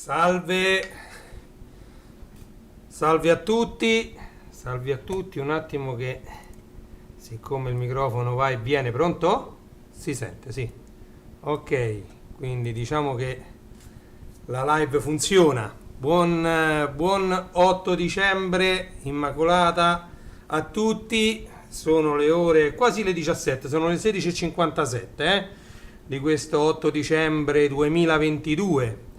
Salve, salve a tutti, un attimo che siccome il microfono va e viene, pronto? Si sente, sì. Ok, quindi diciamo che la live funziona. Buon 8 dicembre, Immacolata a tutti. Sono le ore quasi le 17, sono le 16:57 di questo 8 dicembre 2022.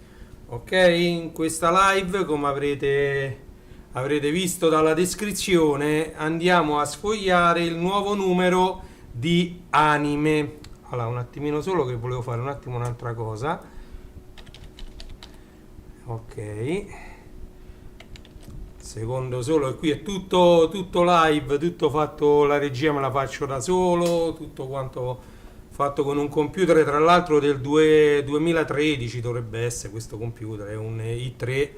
Ok, in questa live, come avrete visto dalla descrizione, andiamo a sfogliare il nuovo numero di Anime. Allora, un attimino solo che volevo fare un attimo un'altra cosa. Ok, secondo solo, e qui è tutto live, tutto fatto, la regia me la faccio da solo, tutto quanto fatto con un computer, tra l'altro del 2013 dovrebbe essere questo computer, è un i3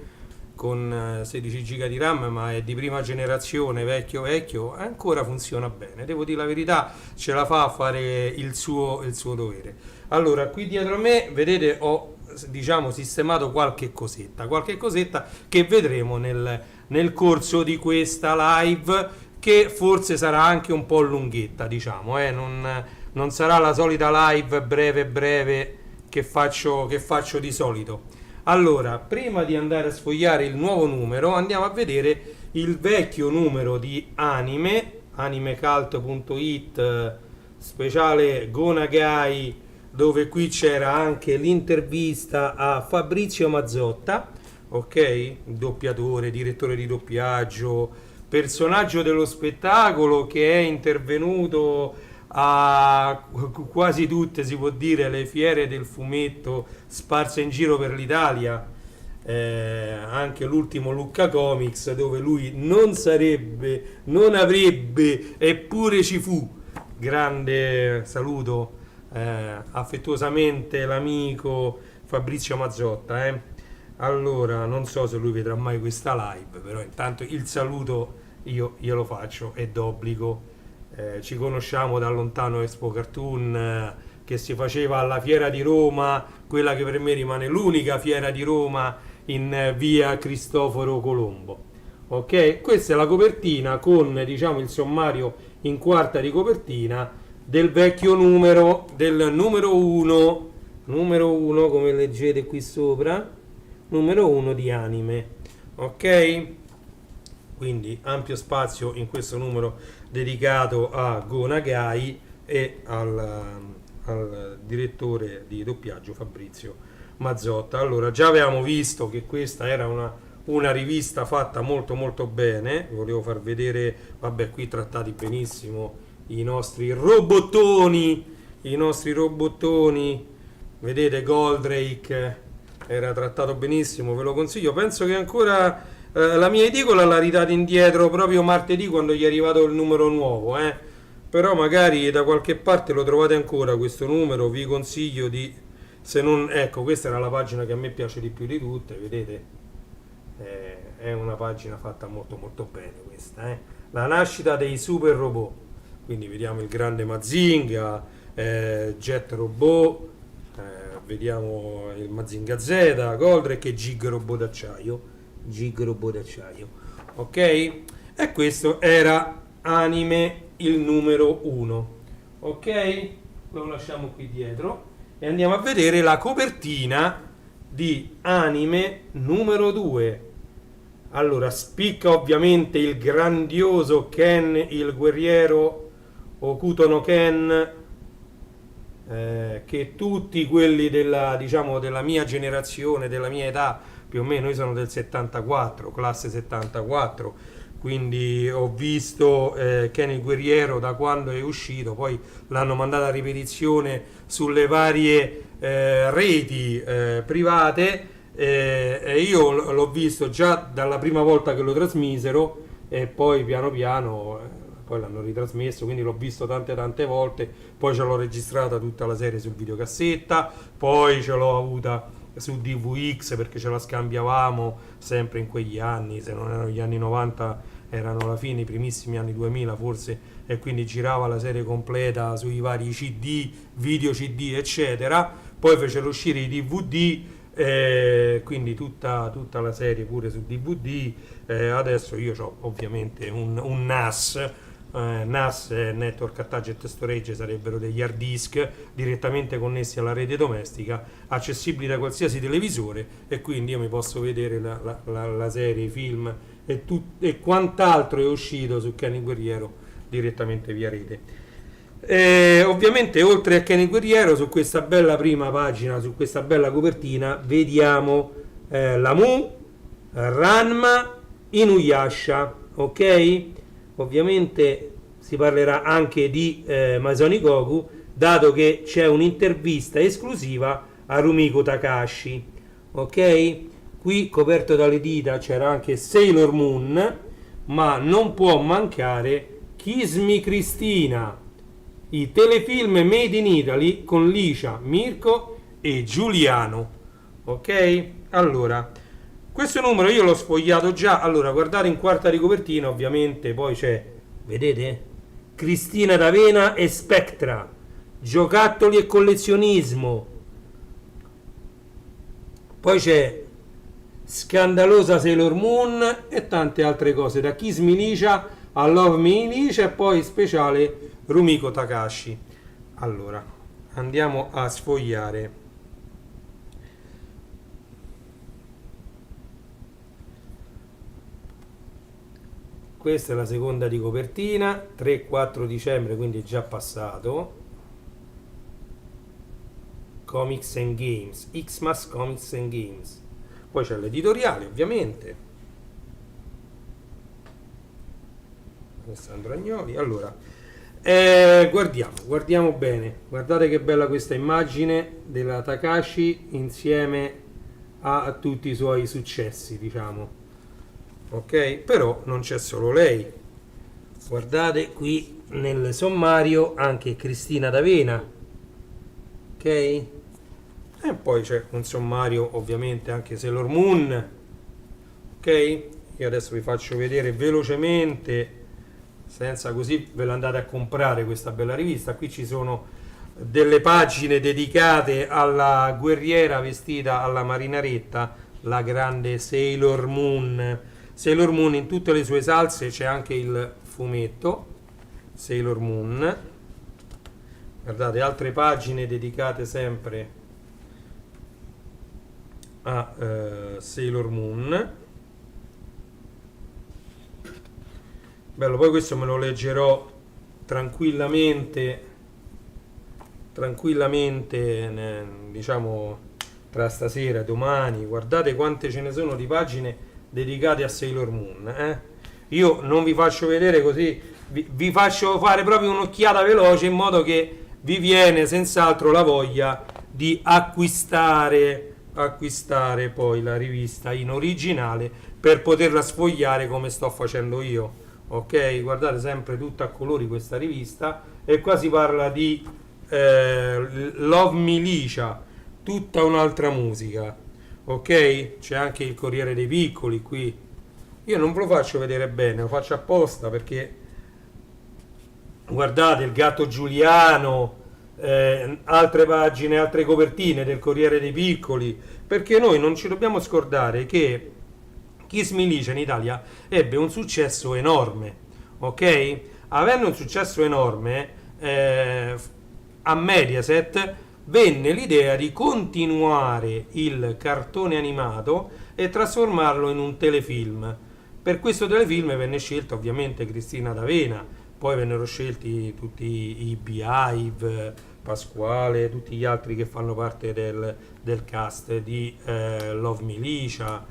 con 16 giga di RAM, ma è di prima generazione, vecchio, ancora funziona bene, devo dire la verità, ce la fa a fare il suo dovere. Allora, qui dietro a me, vedete, ho diciamo sistemato qualche cosetta che vedremo nel corso di questa live, che forse sarà anche un po' lunghetta, diciamo, non sarà la solita live breve che faccio di solito. Allora, prima di andare a sfogliare il nuovo numero, andiamo a vedere il vecchio numero di animecult.it speciale Go Nagai, dove qui c'era anche l'intervista a Fabrizio Mazzotta, ok? Doppiatore, direttore di doppiaggio, personaggio dello spettacolo che è intervenuto a quasi tutte, si può dire, le fiere del fumetto sparse in giro per l'Italia, anche l'ultimo Lucca Comics, dove lui non avrebbe, eppure ci fu. Grande saluto affettuosamente l'amico Fabrizio Mazzotta. Allora, non so se lui vedrà mai questa live, però intanto il saluto io glielo faccio, è d'obbligo. Ci conosciamo da lontano Expo Cartoon, che si faceva alla Fiera di Roma, quella che per me rimane l'unica fiera di Roma, in via Cristoforo Colombo. Ok, questa è la copertina con, diciamo, il sommario in quarta di copertina del vecchio numero, del numero 1, come leggete qui sopra, numero 1 di Anime. Ok, quindi ampio spazio in questo numero dedicato a Go Nagai e al direttore di doppiaggio Fabrizio Mazzotta. Allora, già avevamo visto che questa era una rivista fatta molto molto bene. Vi volevo far vedere, vabbè, qui trattati benissimo i nostri robottoni, vedete, Goldrake era trattato benissimo, ve lo consiglio. Penso che ancora la mia edicola l'ha ridata indietro proprio martedì, quando gli è arrivato il numero nuovo, però magari da qualche parte lo trovate ancora questo numero. Vi consiglio di, se non, ecco, questa era la pagina che a me piace di più di tutte, vedete, è una pagina fatta molto molto bene questa, la nascita dei super robot. Quindi vediamo il grande Mazinga, Jet Robot, vediamo il Mazinga Z, Goldrake e Gig Robot d'acciaio. Ok? E questo era Anime, il numero 1. Ok? Lo lasciamo qui dietro e andiamo a vedere la copertina di Anime numero 2. Allora, spicca ovviamente il grandioso Ken il guerriero, Okuto no Ken, che tutti quelli della mia generazione, della mia età, più o meno, io sono del 74, classe 74, quindi ho visto Ken il guerriero da quando è uscito, poi l'hanno mandato a ripetizione sulle varie reti private, e io l'ho visto già dalla prima volta che lo trasmisero, e poi piano piano poi l'hanno ritrasmesso, quindi l'ho visto tante volte. Poi ce l'ho registrata tutta la serie su videocassetta, poi ce l'ho avuta su DVX perché ce la scambiavamo sempre in quegli anni, se non erano gli anni 90 erano alla fine i primissimi anni 2000 forse, e quindi girava la serie completa sui vari CD, video CD eccetera. Poi fecero uscire i DVD quindi tutta la serie pure su DVD. Adesso io ho ovviamente un NAS. NAS, Network Attached Storage, sarebbero degli hard disk direttamente connessi alla rete domestica, accessibili da qualsiasi televisore, e quindi io mi posso vedere la serie, i film e quant'altro è uscito su Kenny Guerriero direttamente via rete. Ovviamente, oltre a Kenny Guerriero, su questa bella prima pagina, su questa bella copertina, vediamo Lamu, Ranma, Inuyasha, ok? Ovviamente si parlerà anche di Masami Goku, dato che c'è un'intervista esclusiva a Rumiko Takahashi, ok? Qui coperto dalle dita c'era anche Sailor Moon, ma non può mancare Kiss Me Cristina, i telefilm made in Italy con Licia, Mirko e Giuliano, ok? Allora, questo numero io l'ho sfogliato già. Allora, guardate in quarta di copertina, ovviamente poi c'è, vedete? Cristina D'Avena e Spectra, giocattoli e collezionismo. Poi c'è scandalosa Sailor Moon e tante altre cose, da Kiss Me Licia a Love Me Licia, e poi speciale Rumiko Takahashi. Allora, andiamo a sfogliare. Questa è la seconda di copertina, 3-4 dicembre, quindi è già passato. Comics and Games, Xmas Comics and Games. Poi c'è l'editoriale, ovviamente. Alessandro Agnoli. Allora, guardiamo bene. Guardate che bella questa immagine della Takahashi insieme a tutti i suoi successi, diciamo. Ok, però non c'è solo lei, guardate qui nel sommario anche Cristina D'Avena, ok, e poi c'è un sommario ovviamente anche Sailor Moon, ok. Io adesso vi faccio vedere velocemente, senza così ve la andate a comprare questa bella rivista. Qui ci sono delle pagine dedicate alla guerriera vestita alla marinaretta, la grande Sailor Moon. Sailor Moon in tutte le sue salse, c'è anche il fumetto Sailor Moon. Guardate, altre pagine dedicate sempre a Sailor Moon. Bello, poi questo me lo leggerò tranquillamente, diciamo tra stasera e domani. Guardate quante ce ne sono di pagine dedicate a Sailor Moon. Io non vi faccio vedere così, vi faccio fare proprio un'occhiata veloce, in modo che vi viene senz'altro la voglia di acquistare poi la rivista in originale per poterla sfogliare come sto facendo io, ok. Guardate, sempre tutta a colori questa rivista, e qua si parla di Love Me Licia, tutta un'altra musica, ok. C'è anche il Corriere dei Piccoli qui. Io non ve lo faccio vedere bene, lo faccio apposta perché guardate il gatto Giuliano, altre pagine, altre copertine del Corriere dei Piccoli, perché noi non ci dobbiamo scordare che Kiss Me Licia in Italia ebbe un successo enorme, ok. Avendo un successo enorme, a Mediaset venne l'idea di continuare il cartone animato e trasformarlo in un telefilm. Per questo telefilm venne scelta ovviamente Cristina D'Avena, poi vennero scelti tutti i Beehive, Pasquale, tutti gli altri che fanno parte del cast di Love Me Licia,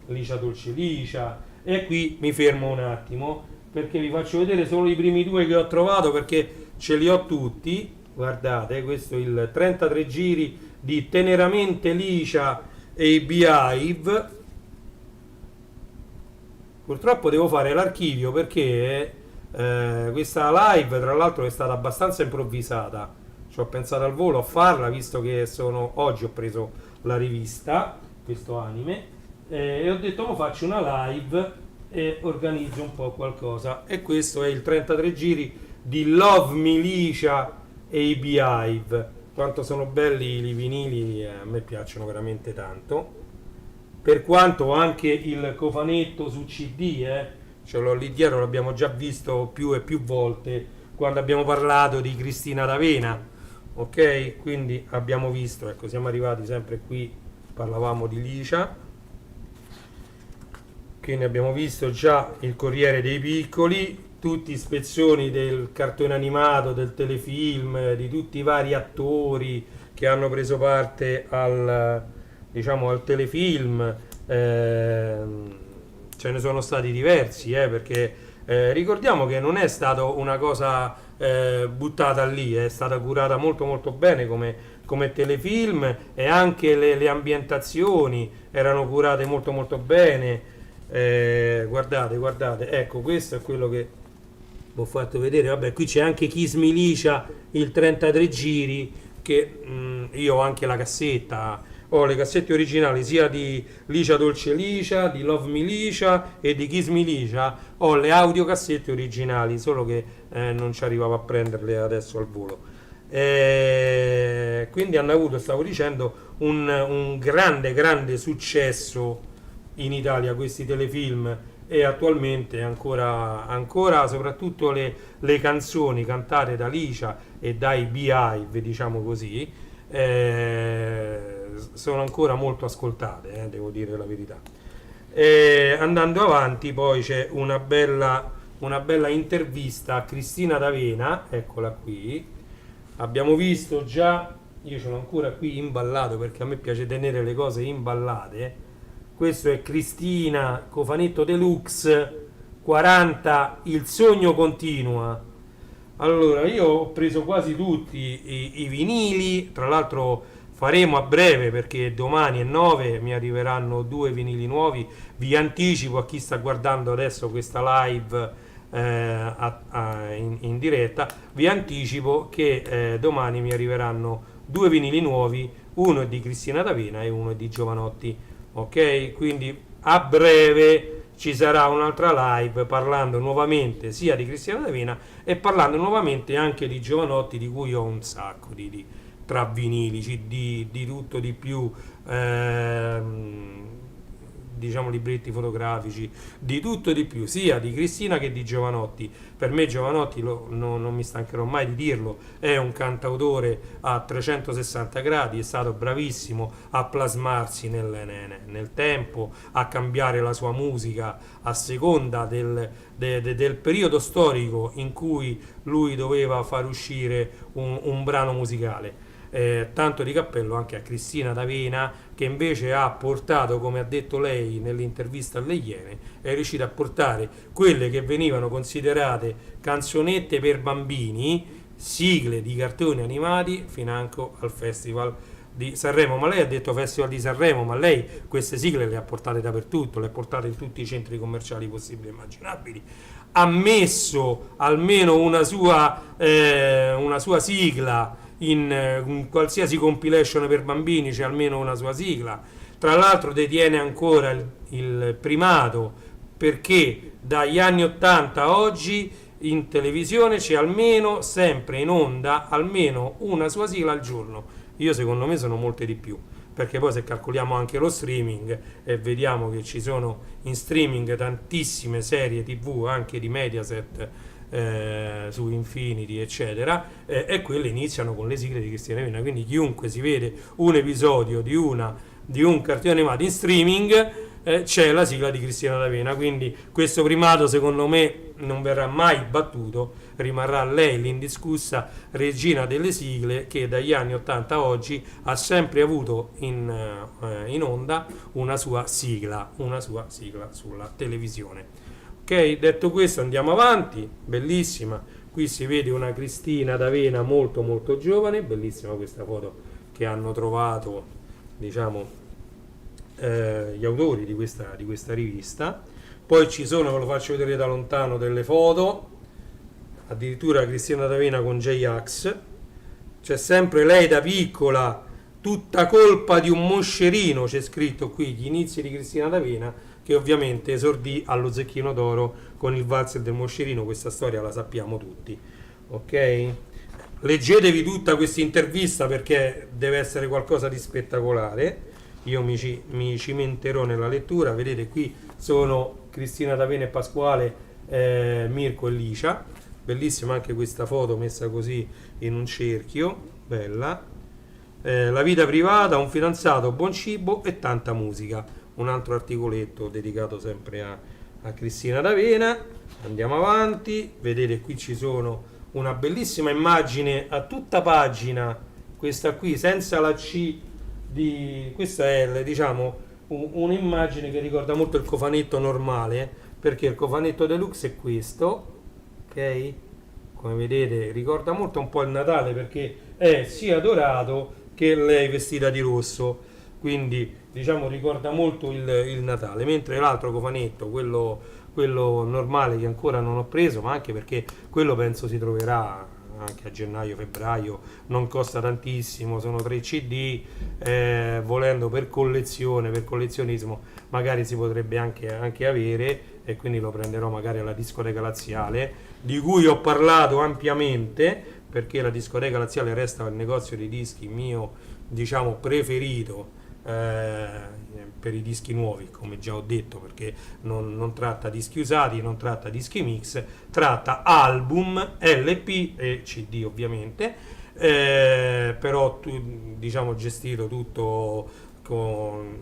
Licia Dolce Licia. E qui mi fermo un attimo perché vi faccio vedere solo i primi due che ho trovato, perché ce li ho tutti. Guardate, questo è il 33 giri di Teneramente Licia e i Beehive. Purtroppo devo fare l'archivio perché questa live, tra l'altro, è stata abbastanza improvvisata. Ci ho pensato al volo a farla, visto che oggi ho preso la rivista, questo anime, e ho detto mo faccio una live e organizzo un po' qualcosa. E questo è il 33 giri di Love Me Licia e i Beehive. quanto sono belli i vinili, a me piacciono veramente tanto. Per quanto anche il cofanetto su CD, ce l'ho lì dietro, l'abbiamo già visto più e più volte quando abbiamo parlato di Cristina D'Avena, ok? Quindi abbiamo visto, ecco, siamo arrivati sempre qui, parlavamo di Licia, quindi abbiamo visto già il Corriere dei Piccoli, tutti i spezzoni del cartone animato, del telefilm, di tutti i vari attori che hanno preso parte al, diciamo, al telefilm. Ce ne sono stati diversi, perché ricordiamo che non è stata una cosa buttata lì, è stata curata molto molto bene come telefilm, e anche le ambientazioni erano curate molto molto bene. Guardate, guardate, ecco, questo è quello che vi ho fatto vedere. Vabbè, qui c'è anche Kiss Me Licia, il 33 giri, che io ho anche la cassetta, ho le cassette originali sia di Licia Dolce Licia, di Love Me Licia e di Kiss Me Licia, ho le audiocassette originali, solo che non ci arrivavo a prenderle adesso al volo. Quindi hanno avuto, stavo dicendo, un grande grande successo in Italia questi telefilm, e attualmente ancora soprattutto le canzoni cantate da Licia e dai Beehive, diciamo così, sono ancora molto ascoltate, devo dire la verità. Andando avanti, poi c'è una bella intervista a Cristina D'Avena, eccola qui. Abbiamo visto già, io ce l'ho ancora qui imballato perché a me piace tenere le cose imballate. Questo è Cristina, cofanetto deluxe 40, il sogno continua. Allora, io ho preso quasi tutti i vinili, tra l'altro faremo a breve perché domani è 9, mi arriveranno 2 vinili nuovi. Vi anticipo a chi sta guardando adesso questa live in diretta, vi anticipo che domani mi arriveranno 2 vinili nuovi, uno è di Cristina D'Avena e uno è di Giovanotti. Ok, quindi a breve ci sarà un'altra live parlando nuovamente sia di Cristina D'Avena e parlando nuovamente anche di Giovanotti, di cui ho un sacco tra vinili, CD, di tutto di più, diciamo libretti fotografici, di tutto di più, sia di Cristina che di Giovanotti. Per me Giovanotti, non mi stancherò mai di dirlo, è un cantautore a 360 gradi, è stato bravissimo a plasmarsi nel tempo, a cambiare la sua musica a seconda del periodo storico in cui lui doveva far uscire un brano musicale. Tanto di cappello anche a Cristina D'Avena, che invece ha portato, come ha detto lei nell'intervista alle Iene, è riuscita a portare quelle che venivano considerate canzonette per bambini, sigle di cartoni animati, financo al Festival di Sanremo. Ma lei ha detto Festival di Sanremo, ma lei queste sigle le ha portate dappertutto, le ha portate in tutti i centri commerciali possibili e immaginabili. Ha messo almeno una sua sigla in qualsiasi compilation per bambini, c'è almeno una sua sigla. Tra l'altro detiene ancora il primato, perché dagli anni 80 a oggi in televisione c'è almeno, sempre in onda, almeno una sua sigla al giorno. Io secondo me sono molte di più, perché poi se calcoliamo anche lo streaming e vediamo che ci sono in streaming tantissime serie TV anche di Mediaset, su Infinity eccetera, e quelle iniziano con le sigle di Cristina D'Avena. Quindi chiunque si vede un episodio di un cartone animato in streaming, c'è la sigla di Cristina D'Avena. Quindi questo primato secondo me non verrà mai battuto, rimarrà lei l'indiscussa regina delle sigle, che dagli anni 80 a oggi ha sempre avuto in onda una sua sigla sulla televisione. Ok, detto questo andiamo avanti. Bellissima, qui si vede una Cristina D'Avena molto molto giovane, bellissima questa foto che hanno trovato, diciamo, gli autori di questa rivista. Poi ci sono, ve lo faccio vedere da lontano, delle foto, addirittura Cristina D'Avena con J-Ax, c'è sempre lei da piccola, tutta colpa di un moscerino, c'è scritto qui, gli inizi di Cristina D'Avena, che ovviamente esordì allo Zecchino d'Oro con il valzer del moscerino. Questa storia la sappiamo tutti, ok? leggetevi tutta questa intervista perché deve essere qualcosa di spettacolare. Io mi cimenterò nella lettura. Vedete, qui sono Cristina D'Avena e Pasquale, Mirko e Licia. Bellissima anche questa foto messa così in un cerchio, bella. La vita privata, un fidanzato, buon cibo e tanta musica. Un altro articoletto dedicato sempre a Cristina D'Avena. Andiamo avanti, vedete qui ci sono una bellissima immagine a tutta pagina, questa qui senza la C di... questa è diciamo un'immagine che ricorda molto il cofanetto normale, perché il cofanetto deluxe è questo, ok? Come vedete ricorda molto un po' il Natale perché è sia dorato che lei vestita di rosso, quindi diciamo ricorda molto il Natale, mentre l'altro cofanetto, quello normale che ancora non ho preso, ma anche perché quello penso si troverà anche a gennaio-febbraio, non costa tantissimo, sono 3 CD, volendo per collezione, per collezionismo magari si potrebbe anche avere, e quindi lo prenderò magari alla discoteca laziale, di cui ho parlato ampiamente, perché la discoteca laziale resta il negozio di dischi mio, diciamo, preferito per i dischi nuovi, come già ho detto, perché non tratta dischi usati, non tratta dischi mix, tratta album, LP e CD ovviamente, però diciamo gestito tutto con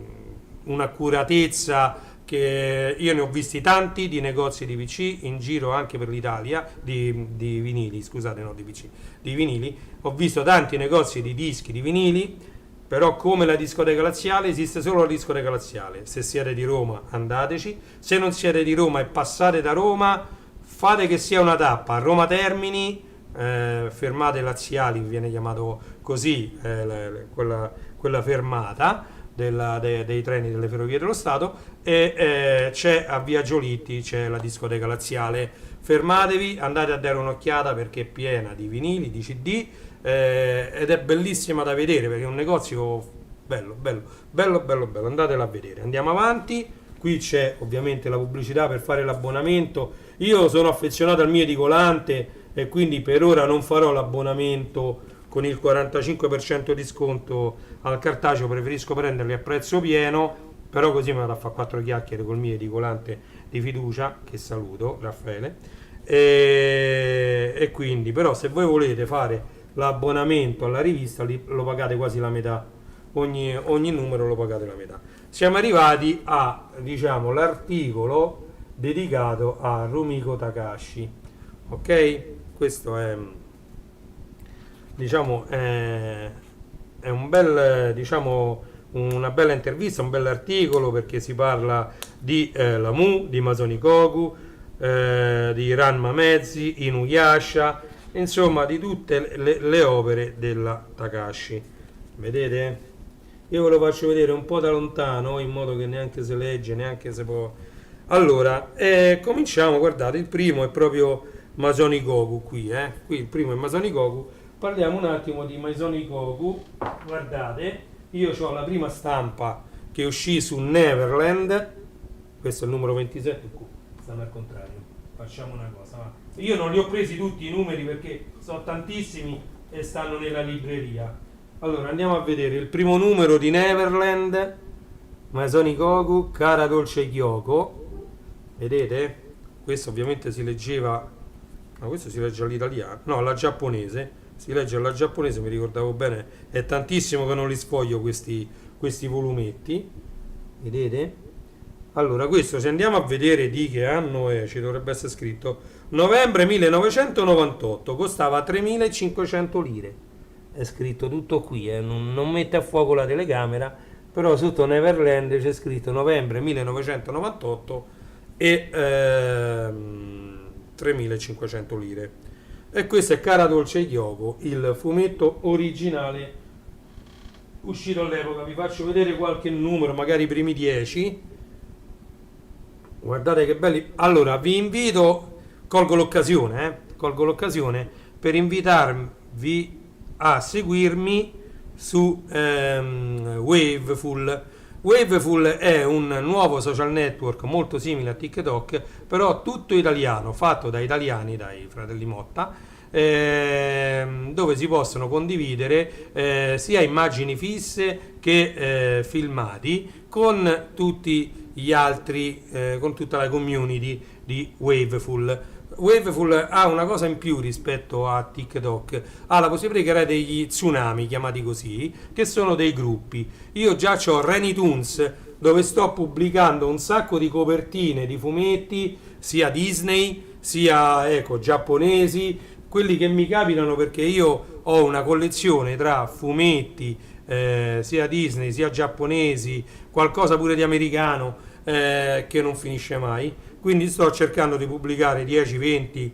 un'accuratezza che io ne ho visti tanti di negozi di PC in giro anche per l'Italia, di vinili, scusate, no di PC, di vinili. Ho visto tanti negozi di dischi di vinili, però come la discoteca laziale esiste solo la discoteca laziale. Se siete di Roma andateci, se non siete di Roma e passate da Roma, fate che sia una tappa a Roma Termini, fermate laziali, viene chiamato così, quella fermata dei treni delle ferrovie dello Stato, e c'è a Via Giolitti, c'è la discoteca laziale. Fermatevi, andate a dare un'occhiata perché è piena di vinili, di CD, ed è bellissima da vedere perché è un negozio bello, andatela a vedere. Andiamo avanti, qui c'è ovviamente la pubblicità per fare l'abbonamento. Io sono affezionato al mio edicolante e quindi per ora non farò l'abbonamento con il 45% di sconto al cartaceo, preferisco prenderli a prezzo pieno, però così mi vado a fare 4 chiacchiere col mio edicolante di fiducia, che saluto, Raffaele, e quindi però se voi volete fare l'abbonamento alla rivista lo pagate quasi la metà, ogni numero lo pagate la metà. Siamo arrivati a, diciamo, l'articolo dedicato a Rumiko Takahashi, ok? Questo è, diciamo, è un bel, diciamo, una bella intervista, un bell'articolo, perché si parla di Lamu, di Masonikoku, di Ranma Mezzi, Inuyasha, insomma di tutte le opere della Takahashi. Vedete? Io ve lo faccio vedere un po' da lontano, in modo che neanche si legge, neanche si può. Allora, cominciamo. Guardate, il primo è proprio Masonikoku qui, qui il primo è Masonikoku. Parliamo un attimo di Masonikoku. Guardate, io ho la prima stampa che uscì su Neverland, questo è il numero 27, stanno al contrario. Facciamo una cosa, va. Io non li ho presi tutti i numeri perché sono tantissimi e stanno nella libreria. Allora andiamo a vedere il primo numero di Neverland, Masonikoku, Cara Dolce Kyoko. Vedete? Questo ovviamente si leggeva, ma questo si legge all'italiano, no, alla giapponese. Si legge alla giapponese, mi ricordavo bene, è tantissimo che non li sfoglio questi volumetti. Vedete? Allora, questo, se andiamo a vedere di che anno è, ci dovrebbe essere scritto novembre 1998, costava 3.500 lire. È scritto tutto qui, non mette a fuoco la telecamera, però sotto Neverland c'è scritto novembre 1998 e 3.500 lire. E questo è Cara Dolce Kyoko, il fumetto originale uscito all'epoca. Vi faccio vedere qualche numero, magari i primi 10. Guardate che belli. Allora vi invito, colgo l'occasione per invitarvi a seguirmi su Waveful. Waveful è un nuovo social network molto simile a TikTok, però tutto italiano, fatto da italiani, dai fratelli Motta, dove si possono condividere sia immagini fisse che filmati con tutti gli altri, con tutta la community di Waveful. Waveful ha una cosa in più rispetto a TikTok, ha la possibilità di creare degli tsunami, chiamati così, che sono dei gruppi. Io già ho Renitoons, dove sto pubblicando un sacco di copertine di fumetti, sia Disney, sia ecco, giapponesi, quelli che mi capitano perché io ho una collezione tra fumetti, sia Disney, sia giapponesi, qualcosa pure di americano, che non finisce mai. Quindi sto cercando di pubblicare 10-20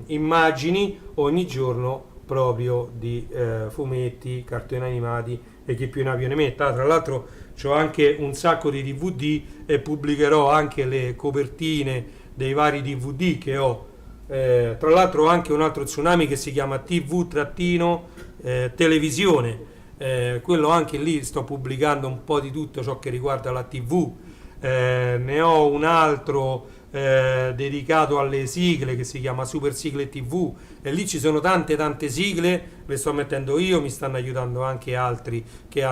immagini ogni giorno proprio di fumetti, cartoni animati e chi più ne ha più ne metta. Tra l'altro ho anche un sacco di DVD e pubblicherò anche le copertine dei vari DVD che ho. Tra l'altro ho anche un altro tsunami che si chiama TV-televisione, quello anche lì sto pubblicando un po' di tutto ciò che riguarda la TV. Ne ho un altro dedicato alle sigle che si chiama Super Sigle TV e lì ci sono tante sigle, le sto mettendo io, mi stanno aiutando anche altri che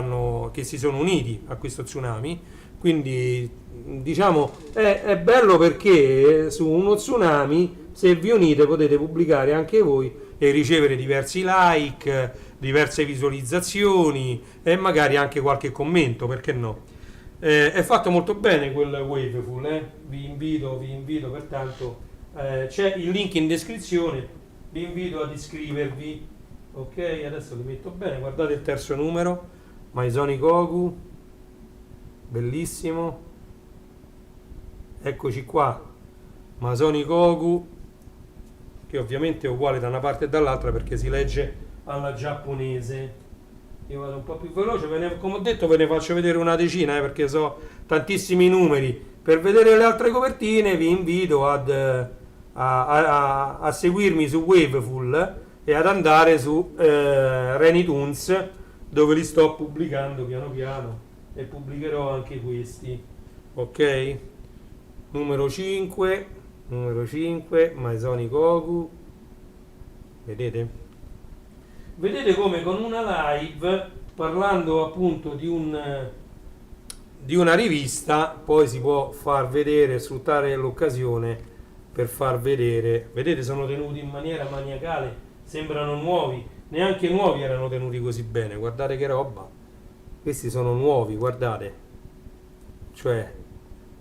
si sono uniti a questo tsunami, quindi diciamo è bello perché su uno tsunami se vi unite potete pubblicare anche voi e ricevere diversi like, diverse visualizzazioni e magari anche qualche commento, perché no? È fatto molto bene quel Waveful, vi invito pertanto, c'è il link in descrizione, vi invito ad iscrivervi. Ok, adesso li metto bene, guardate il terzo numero, Maisoni Goku, bellissimo, eccoci qua, Masoni Goku, che ovviamente è uguale da una parte e dall'altra perché si legge alla giapponese. Io vado un po' più veloce, come ho detto ve ne faccio vedere una decina perché so tantissimi numeri. Per vedere le altre copertine vi invito a seguirmi su Waveful e ad andare su Renitoons, dove li sto pubblicando piano piano e pubblicherò anche questi. Ok? Numero 5, Maisoni Goku, vedete? Vedete come con una live, parlando appunto di una rivista, poi si può far vedere, sfruttare l'occasione per far vedere. Vedete, sono tenuti in maniera maniacale, sembrano nuovi, neanche nuovi erano tenuti così bene, guardate che roba. Questi sono nuovi, guardate, cioè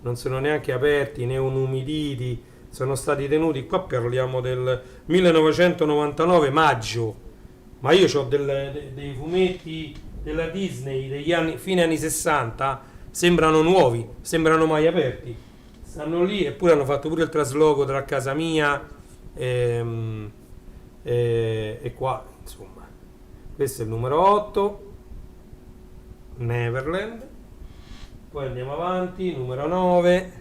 non sono neanche aperti né umiditi, sono stati tenuti, qua parliamo del 1999 maggio. Ma io ho dei fumetti della Disney degli anni, fine anni 60, sembrano nuovi, sembrano mai aperti. Stanno lì eppure hanno fatto pure il trasloco tra casa mia e qua, insomma. Questo è il numero 8, Neverland. Poi andiamo avanti, numero 9,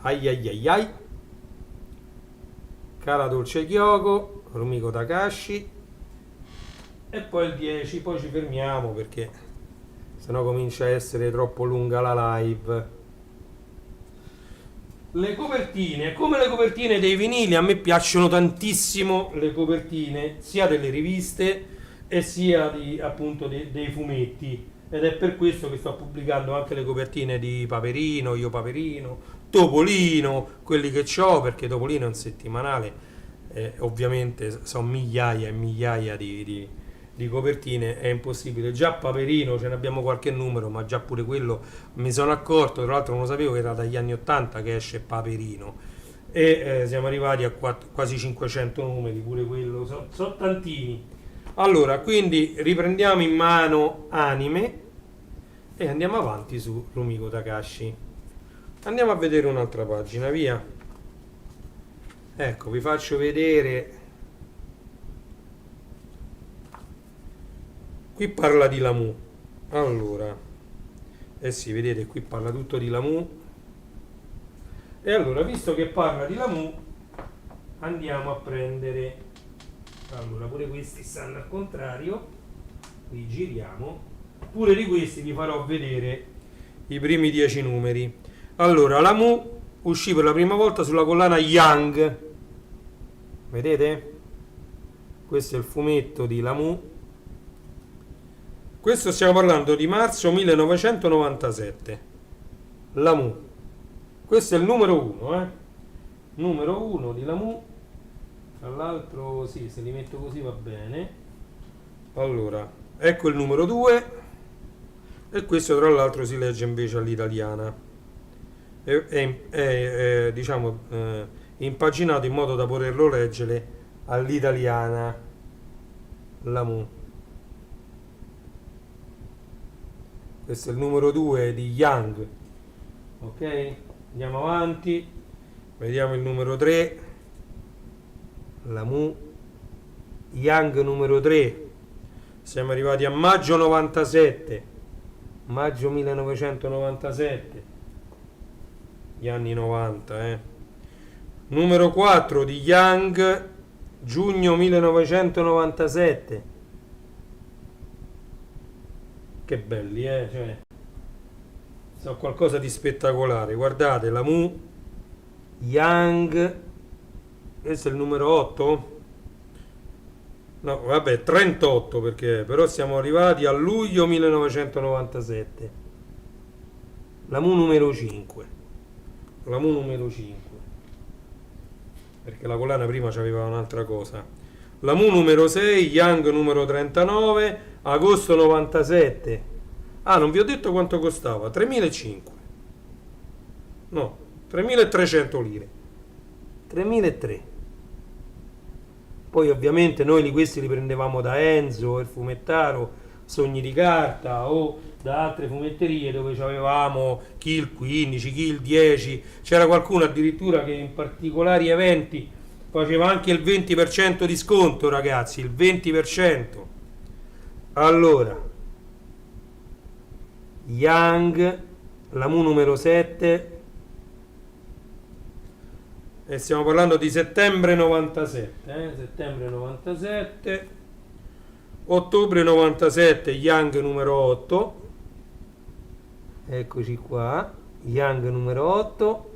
ai ai ai ai, Cara Dolce Kyoko, Rumiko Takashi. E poi il 10, poi ci fermiamo perché sennò comincia a essere troppo lunga la live. Le copertine, come le copertine dei vinili, a me piacciono tantissimo le copertine sia delle riviste e sia appunto dei fumetti, ed è per questo che sto pubblicando anche le copertine di Paperino, Io Paperino, Topolino, quelli che ho, perché Topolino è un settimanale, ovviamente sono migliaia e migliaia di copertine, è impossibile. Già Paperino ce ne abbiamo qualche numero, ma già pure quello mi sono accorto, tra l'altro non lo sapevo che era dagli anni 80 che esce Paperino, e siamo arrivati a quasi 500 numeri, pure quello sono tantini. Allora, quindi riprendiamo in mano Anime e andiamo avanti su Rumiko Takashi. Andiamo a vedere un'altra pagina, via. Ecco, vi faccio vedere. Qui parla di Lamu. Allora, sì, vedete, qui parla tutto di Lamu. E allora, visto che parla di Lamu, andiamo a prendere. Allora, pure questi stanno al contrario. Li giriamo. Pure di questi vi farò vedere i primi 10 numeri. Allora, Lamu uscì per la prima volta sulla collana Young. vedete? Questo è il fumetto di Lamu. Questo stiamo parlando di marzo 1997. Lamu. Questo è il numero 1, numero 1 di Lamu. Tra l'altro, sì, se li metto così va bene. Allora, ecco il numero 2. E questo tra l'altro si legge invece all'italiana. È, diciamo, impaginato in modo da poterlo leggere all'italiana. Lamu. Questo è il numero 2 di Young. Ok, andiamo avanti, vediamo il numero 3. Lamu. Young numero 3. Siamo arrivati a maggio 97. Maggio 1997. Gli anni 90, Numero 4 di Young, giugno 1997. Che belli, cioè, so qualcosa di spettacolare. Guardate, Lamu, Young, questo è il numero 8? No, vabbè, 38 perché, però siamo arrivati a luglio 1997. Lamu numero 5. Lamu numero 5. Perché la collana prima c'aveva un'altra cosa. Lamu numero 6, Young numero 39, agosto 97. Ah, non vi ho detto quanto costava? 3.500. No, 3.300 lire. 3.300. Poi ovviamente noi questi li prendevamo da Enzo, il fumettaro, Sogni di carta, o da altre fumetterie dove avevamo chi il 15, chi il 10. C'era qualcuno addirittura che in particolari eventi faceva anche il 20% di sconto, ragazzi, il 20%. Allora, Young, Lamu numero 7, e stiamo parlando di settembre 97, settembre 97, ottobre 97, Young numero 8, eccoci qua, Young numero 8,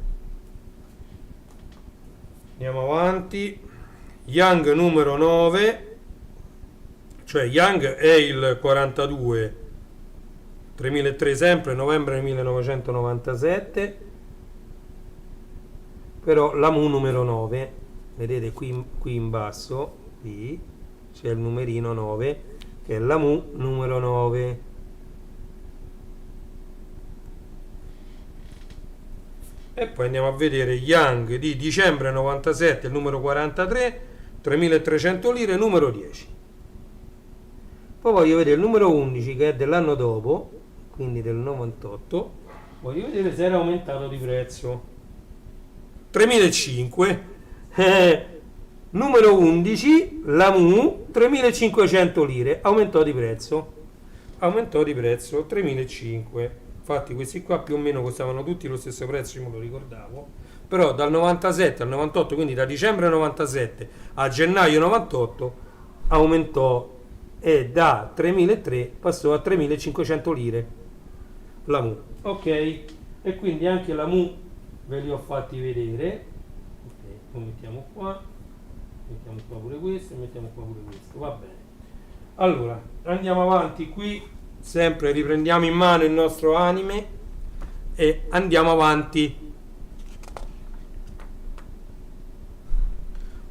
andiamo avanti, Young numero 9, cioè Young è il 42, 3003 sempre, novembre 1997, però Lamu numero 9, vedete qui in basso, qui c'è il numerino 9, che è Lamu numero 9. E poi andiamo a vedere Young di dicembre 97, il numero 43, 3.300 lire, numero 10. Poi voglio vedere il numero 11 che è dell'anno dopo, quindi del 98, voglio vedere se era aumentato di prezzo. 3.500, numero 11, Lamu, 3.500 lire, aumentò di prezzo, 3.500. Infatti questi qua più o meno costavano tutti lo stesso prezzo, io me lo ricordavo, però dal 97 al 98, quindi da dicembre 97 a gennaio 98 aumentò, e da 3.300 passò a 3.500 lire Lamu. Ok, e quindi anche Lamu ve li ho fatti vedere. Ok, lo mettiamo qua pure questo e mettiamo qua pure questo, va bene. Allora andiamo avanti qui, sempre riprendiamo in mano il nostro anime e andiamo avanti.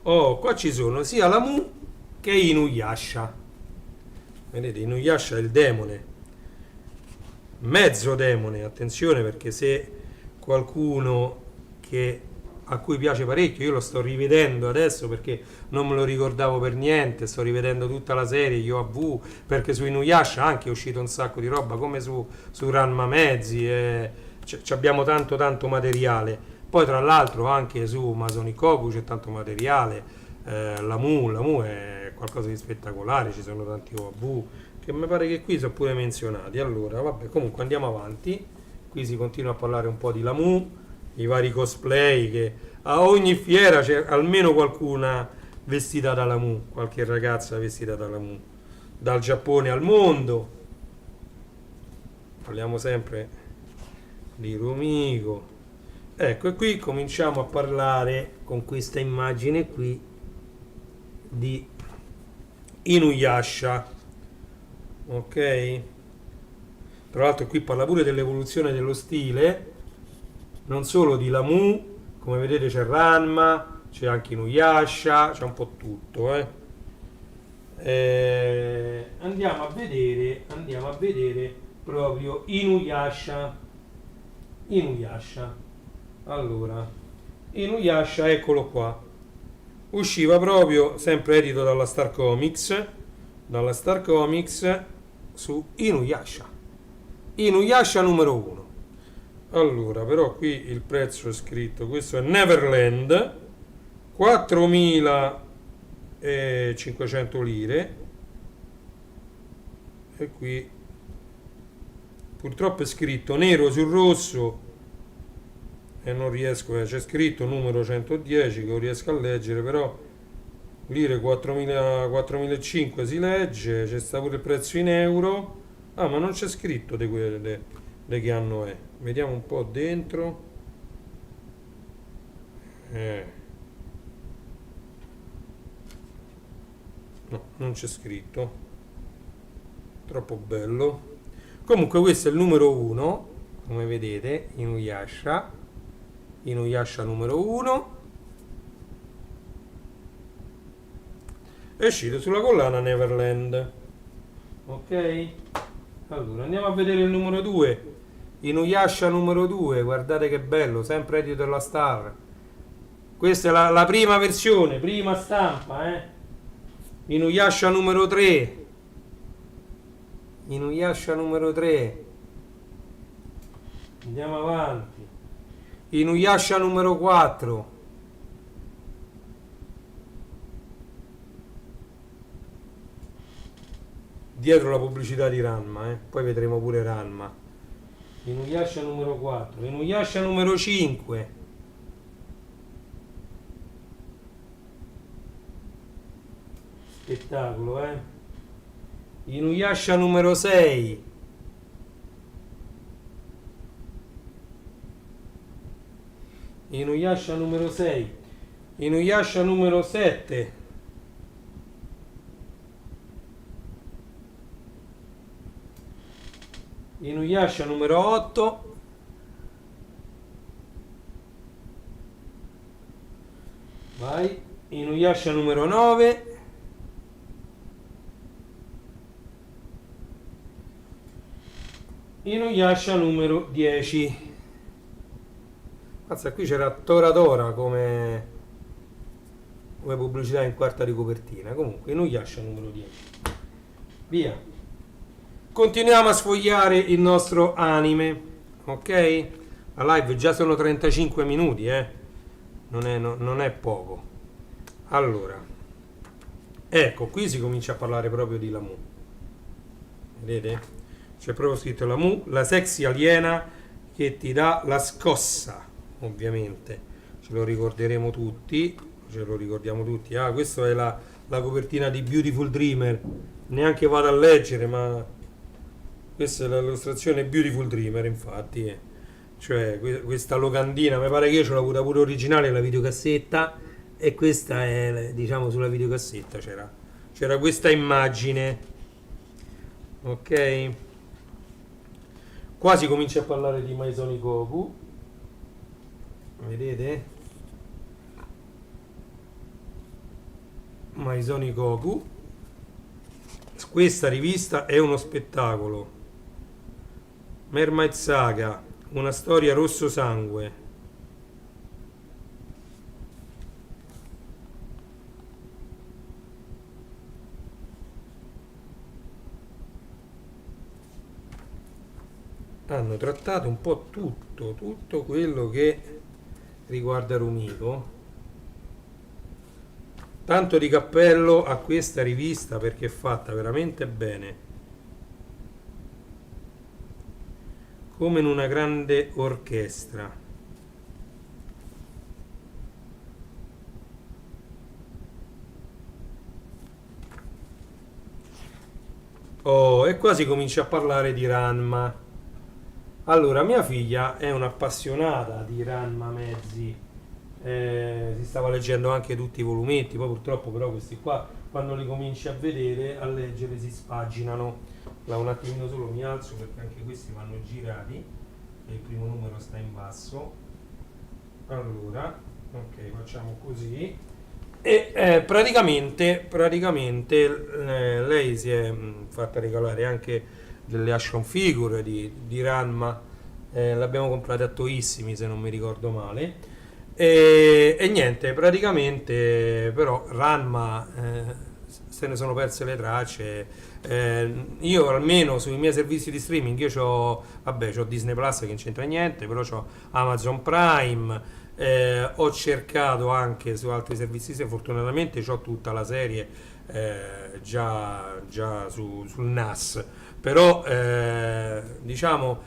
Oh, qua ci sono sia Lamu che Inuyasha. Vedete, Inuyasha è il demone, mezzo demone, attenzione, perché se qualcuno a cui piace parecchio, io lo sto rivedendo adesso perché non me lo ricordavo per niente, sto rivedendo tutta la serie Yoavu, perché su Inuyasha anche è uscito un sacco di roba, come su Ranma Mezzi, abbiamo tanto materiale. Poi tra l'altro anche su Masonikoku c'è tanto materiale. Lamu è qualcosa di spettacolare, ci sono tanti Yoavu che mi pare che qui sono pure menzionati. Allora vabbè, comunque andiamo avanti, qui si continua a parlare un po' di Lamu, i vari cosplay, che a ogni fiera c'è almeno qualcuna vestita da Lamu, qualche ragazza vestita da Lamu, dal Giappone al mondo. Parliamo sempre di Rumiko. Ecco, e qui cominciamo a parlare con questa immagine qui di Inuyasha, ok? Tra l'altro qui parla pure dell'evoluzione dello stile, non solo di Lamu, come vedete c'è Ranma, c'è anche Inuyasha, c'è un po' tutto, andiamo a vedere proprio Inuyasha. Inuyasha. Allora, Inuyasha, eccolo qua. Usciva proprio, sempre edito dalla Star Comics, su Inuyasha. Inuyasha numero 1. Allora, però qui il prezzo è scritto, questo è Neverland, 4.500 lire. E qui purtroppo è scritto nero sul rosso e non riesco, c'è scritto numero 110 che non riesco a leggere, però lire 4.500 si legge, c'è sta pure il prezzo in euro. Ah, ma non c'è scritto di che anno è. Vediamo un po' dentro. No, non c'è scritto. Troppo bello. Comunque questo è il numero 1, come vedete, Inuyasha numero 1. È uscito sulla collana Neverland. Ok? Allora, andiamo a vedere il numero 2. Inuyasha numero 2, guardate che bello, sempre edito della Star. Questa è la prima versione, prima stampa, Inuyasha numero 3. Inuyasha numero 3. Andiamo avanti. Inuyasha numero 4. Dietro la pubblicità di Ranma, poi vedremo pure Ranma. Inuyasha numero 4. Inuyasha numero 5. Spettacolo, Inuyasha numero 6. Inuyasha numero 6. Inuyasha numero 7. Inuyasha numero 8. Vai. Inuyasha numero 9. Inuyasha numero 10. Mazza, qui c'era Toradora come pubblicità in quarta di copertina. Comunque Inuyasha numero 10. Via. Continuiamo a sfogliare il nostro anime. Ok? La live già sono 35 minuti, non è poco. Allora, ecco, qui si comincia a parlare proprio di Lamu. Vedete? C'è proprio scritto Lamu, la sexy aliena che ti dà la scossa, ovviamente. Ce lo ricordiamo tutti. Ah, questa è la copertina di Beautiful Dreamer. Neanche vado a leggere, ma questa è l'illustrazione Beautiful Dreamer, infatti. Cioè, questa locandina, mi pare che io ce l'ho avuta pure originale, la videocassetta, e questa è, diciamo, sulla videocassetta c'era questa immagine. Ok? Qua si comincia a parlare di Maison Goku. Vedete? Maison Goku. Questa rivista è uno spettacolo. Mermaid Saga, una storia rosso sangue. Hanno trattato un po' tutto quello che riguarda Rumiko. Tanto di cappello a questa rivista perché è fatta veramente bene, come in una grande orchestra. Oh, e qua si comincia a parlare di Ranma. Allora, mia figlia è un'appassionata di Ranma mezzi, si stava leggendo anche tutti i volumetti, poi purtroppo però questi qua quando li cominci a vedere, a leggere, si spaginano. Là un attimino solo mi alzo perché anche questi vanno girati e il primo numero sta in basso. Allora, ok, facciamo così. E praticamente lei si è fatta regalare anche delle action figure di Ranma, l'abbiamo comprate a Toissimi se non mi ricordo male. E niente, praticamente però Ranma se ne sono perse le tracce. Io almeno sui miei servizi di streaming, io c'ho Disney Plus che non c'entra niente, però c'ho Amazon Prime. Ho cercato anche su altri servizi, se fortunatamente ho tutta la serie già sul NAS, però diciamo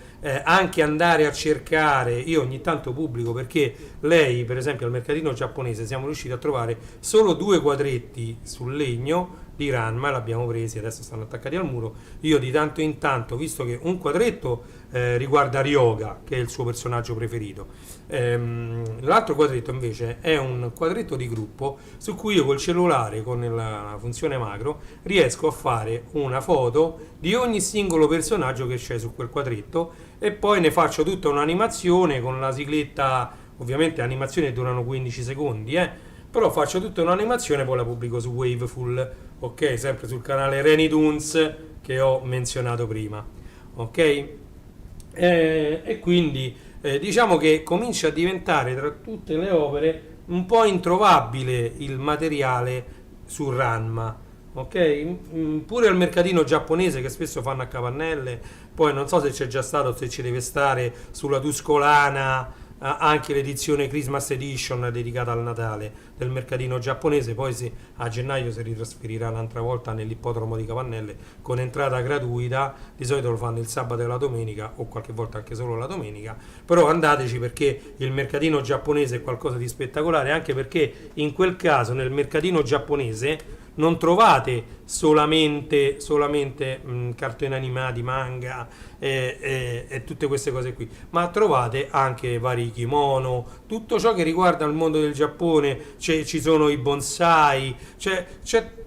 anche andare a cercare, io ogni tanto pubblico perché lei per esempio al mercatino giapponese siamo riusciti a trovare solo 2 quadretti sul legno di Ranma, l'abbiamo presi, adesso stanno attaccati al muro. Io di tanto in tanto, visto che un quadretto riguarda Ryoga, che è il suo personaggio preferito, l'altro quadretto invece è un quadretto di gruppo su cui io col cellulare, con la funzione macro, riesco a fare una foto di ogni singolo personaggio che c'è su quel quadretto e poi ne faccio tutta un'animazione con la sigletta. Ovviamente le animazioni durano 15 secondi, però faccio tutta un'animazione e poi la pubblico su Waveful, ok? Sempre sul canale Reni Toons che ho menzionato prima, ok? E quindi diciamo che comincia a diventare tra tutte le opere un po' introvabile il materiale su Ranma, ok? Pure al mercatino giapponese che spesso fanno a capannelle, poi non so se c'è già stato o se ci deve stare sulla Tuscolana anche l'edizione Christmas Edition dedicata al Natale del mercatino giapponese. Poi a gennaio si ritrasferirà un'altra volta nell'ippodromo di Capannelle con entrata gratuita, di solito lo fanno il sabato e la domenica o qualche volta anche solo la domenica, però andateci perché il mercatino giapponese è qualcosa di spettacolare, anche perché in quel caso nel mercatino giapponese non trovate solamente cartoni animati, manga e tutte queste cose qui, ma trovate anche vari kimono, tutto ciò che riguarda il mondo del Giappone. Ci sono i bonsai, c'è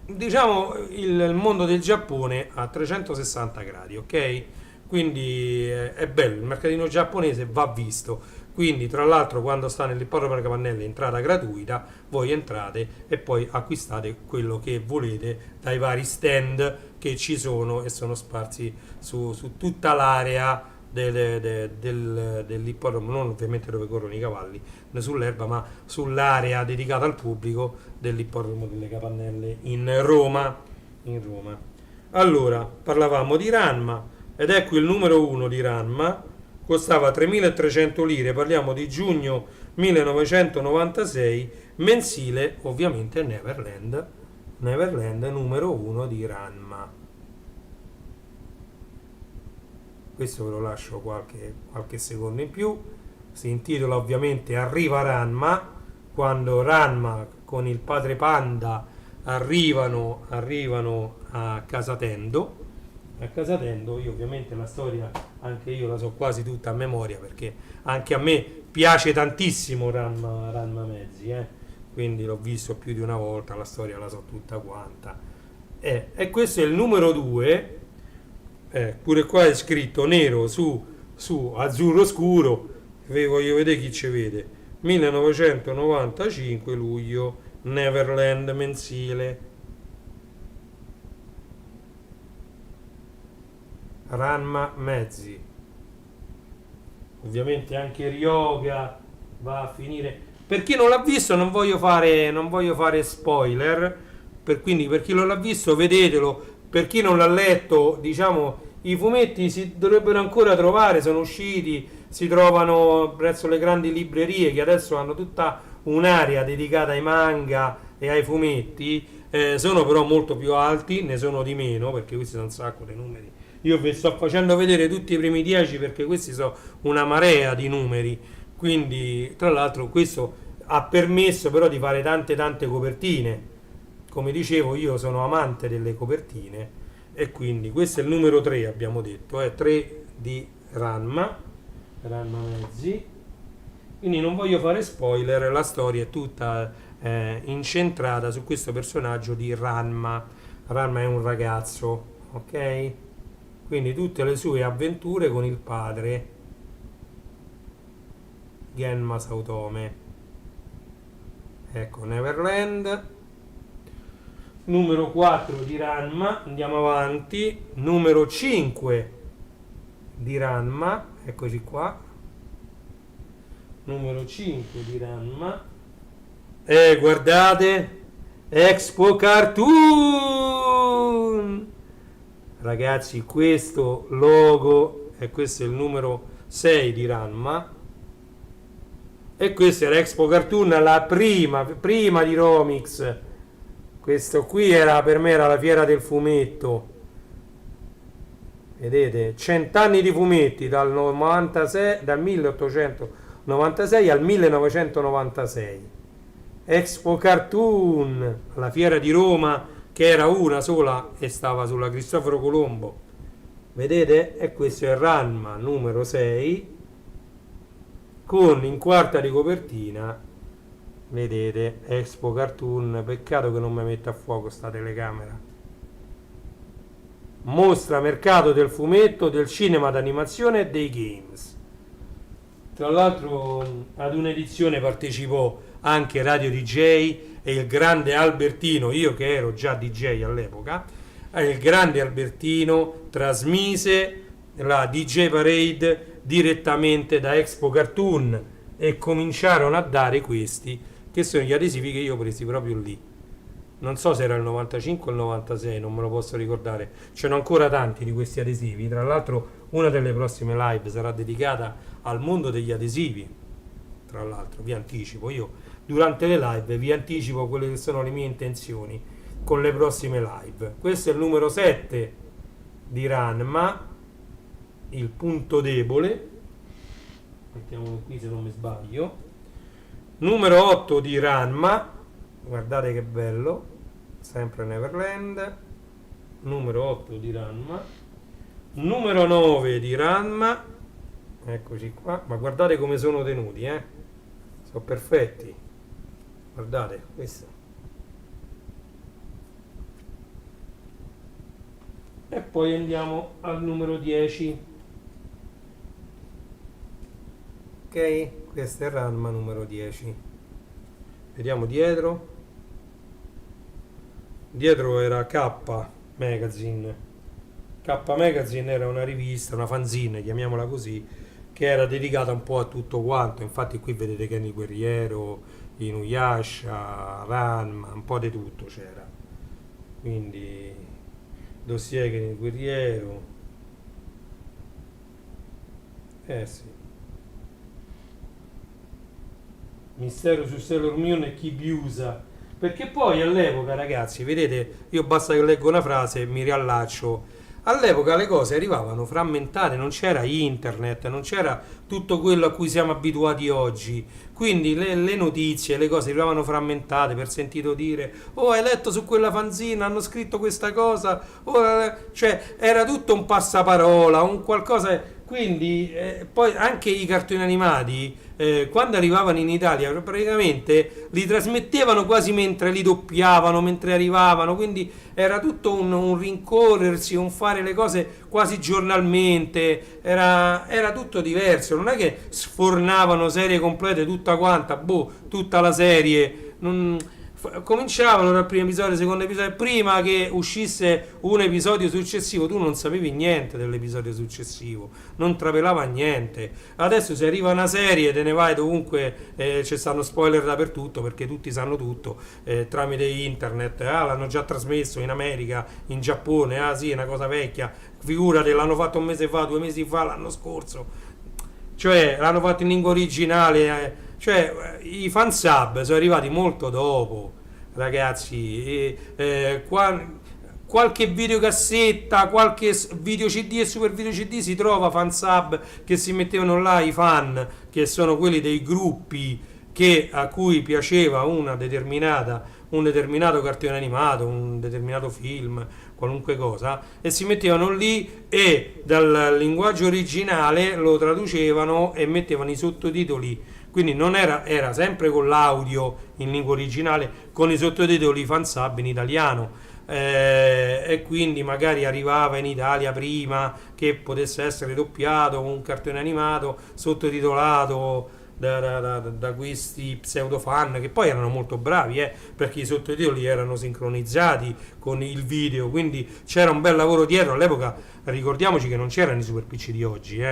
diciamo il mondo del Giappone a 360 gradi, ok? Quindi è bello, il mercatino giapponese va visto. Quindi, tra l'altro, quando sta nell'ippodromo delle Capannelle, entrata gratuita, voi entrate e poi acquistate quello che volete dai vari stand che ci sono e sono sparsi su tutta l'area dell'ippodromo, non ovviamente dove corrono i cavalli, né sull'erba, ma sull'area dedicata al pubblico dell'ippodromo delle Capannelle in Roma. In Roma. Allora, parlavamo di Ranma ed ecco il numero 1 di Ranma. Costava 3.300 lire, parliamo di giugno 1996, mensile ovviamente Neverland numero 1 di Ranma. Questo ve lo lascio qualche secondo in più. Si intitola ovviamente Arriva Ranma, quando Ranma con il padre Panda arrivano a Casa Tendo. Io ovviamente la storia anche io la so quasi tutta a memoria perché anche a me piace tantissimo Ranma Mezzi, quindi l'ho visto più di una volta, la storia la so tutta quanta. E questo è il numero 2, pure qua è scritto nero su azzurro scuro, voglio vedere chi ci vede, 1995 luglio, Neverland mensile. Ranma Mezzi, ovviamente anche Ryoga va a finire. Per chi non l'ha visto non voglio fare spoiler, quindi per chi non l'ha visto vedetelo, per chi non l'ha letto diciamo i fumetti si dovrebbero ancora trovare, sono usciti, si trovano presso le grandi librerie che adesso hanno tutta un'area dedicata ai manga e ai fumetti, sono però molto più alti, ne sono di meno perché questi sono un sacco di numeri. Io vi sto facendo vedere tutti i primi 10 perché questi sono una marea di numeri, quindi tra l'altro questo ha permesso però di fare tante copertine. Come dicevo io sono amante delle copertine e quindi questo è il numero 3, abbiamo detto, è 3 di Ranma Mezzi. Quindi non voglio fare spoiler, la storia è tutta incentrata su questo personaggio di Ranma. Ranma è un ragazzo, ok? Quindi tutte le sue avventure con il padre, Genma Saotome. Ecco, Neverland. Numero 4 di Ranma, andiamo avanti. Numero 5 di Ranma, eccoci qua. Numero 5 di Ranma. E guardate, Expo Cartoon! Ragazzi, questo logo, e questo è il numero 6 di Ranma. E questa era Expo Cartoon, la prima di Romix. Questo qui era, per me era la fiera del fumetto. Vedete, 100 anni di fumetti dal 96, dal 1896 al 1996. Expo Cartoon, la fiera di Roma, che era una sola e stava sulla Cristoforo Colombo. Vedete? E questo è Ranma numero 6 con in quarta di copertina, vedete, Expo Cartoon. Peccato che non mi metta a fuoco sta telecamera. Mostra mercato del fumetto, del cinema d'animazione e dei games. Tra l'altro ad un'edizione partecipò anche Radio DJ e il grande Albertino, io che ero già DJ all'epoca, il grande Albertino trasmise la DJ Parade direttamente da Expo Cartoon e cominciarono a dare questi, che sono gli adesivi che io ho presi proprio lì. Non so se era il 95 o il 96, non me lo posso ricordare. C'erano ancora tanti di questi adesivi. Tra l'altro una delle prossime live sarà dedicata al mondo degli adesivi. Tra l'altro vi anticipo, io durante le live vi anticipo quelle che sono le mie intenzioni con le prossime live. Questo è il numero 7 di Ranma, il punto debole. Mettiamolo qui se non mi sbaglio. Numero 8 di Ranma. Guardate che bello, sempre Neverland. Numero 8 di Ranma. Numero 9 di Ranma. Eccoci qua. Ma guardate come sono tenuti, sono perfetti. Guardate questo. E poi andiamo al numero 10. Ok, questo è Ranma numero 10. Vediamo dietro. Dietro era K Magazine. K Magazine era una rivista, una fanzine, chiamiamola così, che era dedicata un po' a tutto quanto. Infatti qui vedete Ken il Guerriero, Inuyasha, Ranma, un po' di tutto c'era. Quindi dossier Ken il Guerriero. Sì. Mistero su Sailor Moon e Chibiusa. Perché poi all'epoca, ragazzi, vedete, io basta che leggo una frase e mi riallaccio. All'epoca le cose arrivavano frammentate, non c'era internet, non c'era tutto quello a cui siamo abituati oggi. Quindi le notizie, le cose arrivavano frammentate, per sentito dire, oh hai letto su quella fanzina, hanno scritto questa cosa, cioè era tutto un passaparola, un qualcosa. Quindi poi anche i cartoni animati, quando arrivavano in Italia, praticamente li trasmettevano quasi mentre li doppiavano, mentre arrivavano, quindi era tutto un rincorrersi, un fare le cose quasi giornalmente, era tutto diverso, non è che sfornavano serie complete tutta quanta, tutta la serie. Cominciavano dal primo episodio, secondo episodio, prima che uscisse un episodio successivo tu non sapevi niente dell'episodio successivo, non trapelava niente. Adesso se arriva una serie te ne vai dovunque, ci stanno spoiler dappertutto perché tutti sanno tutto tramite internet. L'hanno già trasmesso in America, in Giappone, sì è una cosa vecchia, figurati, l'hanno fatto un mese fa, 2 mesi fa, l'anno scorso, cioè l'hanno fatto in lingua originale. Cioè i fansub sono arrivati molto dopo, ragazzi. Qualche videocassetta, qualche video CD e super video CD si trova fansub che si mettevano là i fan, che sono quelli dei gruppi a cui piaceva un determinato cartone animato, un determinato film, qualunque cosa, e si mettevano lì e dal linguaggio originale lo traducevano e mettevano i sottotitoli quindi non era, era sempre con l'audio in lingua originale, con i sottotitoli fansub in italiano. E quindi magari arrivava in Italia prima che potesse essere doppiato con un cartone animato sottotitolato da questi pseudo fan che poi erano molto bravi, perché i sottotitoli erano sincronizzati con il video, quindi c'era un bel lavoro dietro. All'epoca ricordiamoci che non c'erano i super PC di oggi,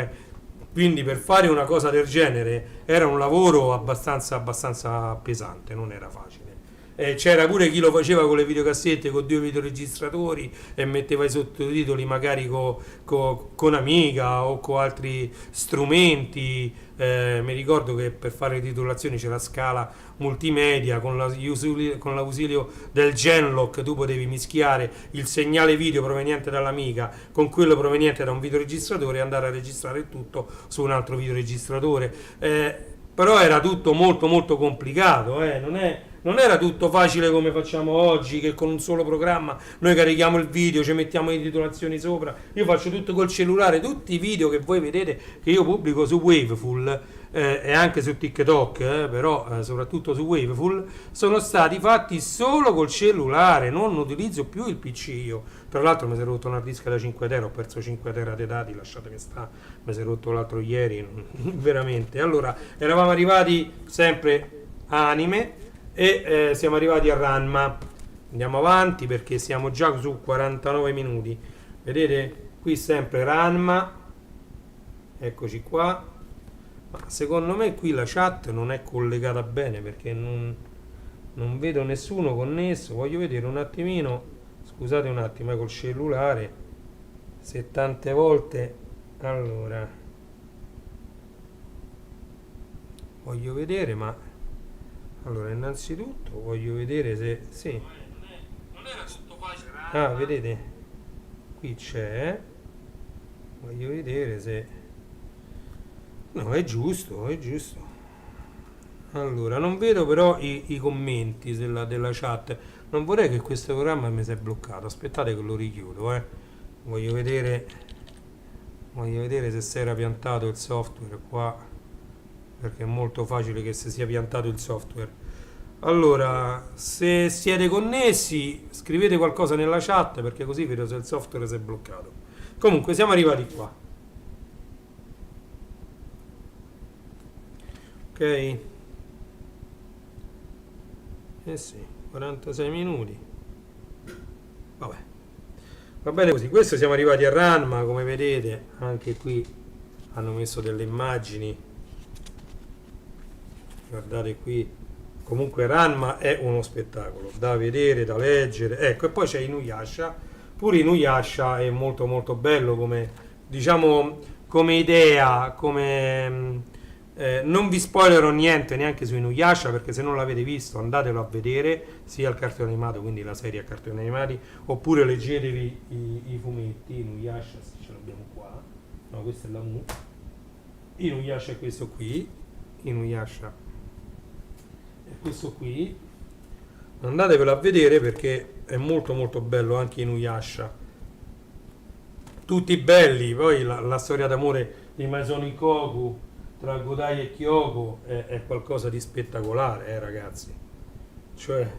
quindi per fare una cosa del genere era un lavoro abbastanza pesante, non era facile. C'era pure chi lo faceva con le videocassette, con due videoregistratori e metteva i sottotitoli magari con Amiga o con altri strumenti. Mi ricordo che per fare le titolazioni c'era Scala multimedia con l'ausilio del Genlock. Tu potevi mischiare il segnale video proveniente dall'Amiga con quello proveniente da un videoregistratore e andare a registrare il tutto su un altro videoregistratore. Però era tutto molto molto complicato, non era tutto facile come facciamo oggi, che con un solo programma noi carichiamo il video, ci mettiamo le titolazioni sopra. Io faccio tutto col cellulare, tutti i video che voi vedete che io pubblico su Waveful e anche su TikTok, però soprattutto su Waveful, sono stati fatti solo col cellulare, non utilizzo più il PC io. Tra l'altro mi si è rotto una disca da 5 tera, ho perso 5 tera dei dati, lasciatemi stare, mi si è rotto l'altro ieri, veramente. Allora, eravamo arrivati sempre a anime e siamo arrivati a Ranma. Andiamo avanti perché siamo già su 49 minuti. Vedete? Qui sempre Ranma. Eccoci qua. Ma secondo me qui la chat non è collegata bene perché non vedo nessuno connesso. Voglio vedere un attimino. Scusate un attimo, col cellulare. Se tante volte. Allora. Voglio vedere, ma allora innanzitutto voglio vedere se sì. Non era tutto facile. Ah, vedete? Qui c'è. Voglio vedere se no, è giusto, è giusto. Allora, non vedo però i commenti della chat. Non vorrei che questo programma mi sia bloccato. Aspettate che lo richiudo, Voglio vedere se si era piantato il software qua, perché è molto facile che si sia piantato il software. Allora, se siete connessi, scrivete qualcosa nella chat, perché così vedo se il software si è bloccato. Comunque, siamo arrivati qua. Ok? Sì, 46 minuti. Vabbè. Va bene così. Questo siamo arrivati a Ranma, come vedete. Anche qui hanno messo delle immagini. Guardate qui. Comunque Ranma è uno spettacolo da vedere, da leggere. Ecco, e poi c'è Inuyasha. Pure Inuyasha è molto molto bello come, diciamo, come idea, come non vi spoilerò niente neanche su Inuyasha, perché se non l'avete visto andatelo a vedere, sia il cartone animato, quindi la serie a cartoni animati, oppure leggetevi i fumetti. Inuyasha, ce l'abbiamo qua. No, questa è la Mu. Inuyasha è questo qui. Inuyasha è questo qui. Andatevelo a vedere perché è molto molto bello anche Inuyasha. Tutti belli. Poi la storia d'amore di Maison Ikoku tra Godai e Kyoko è qualcosa di spettacolare, ragazzi. Cioè,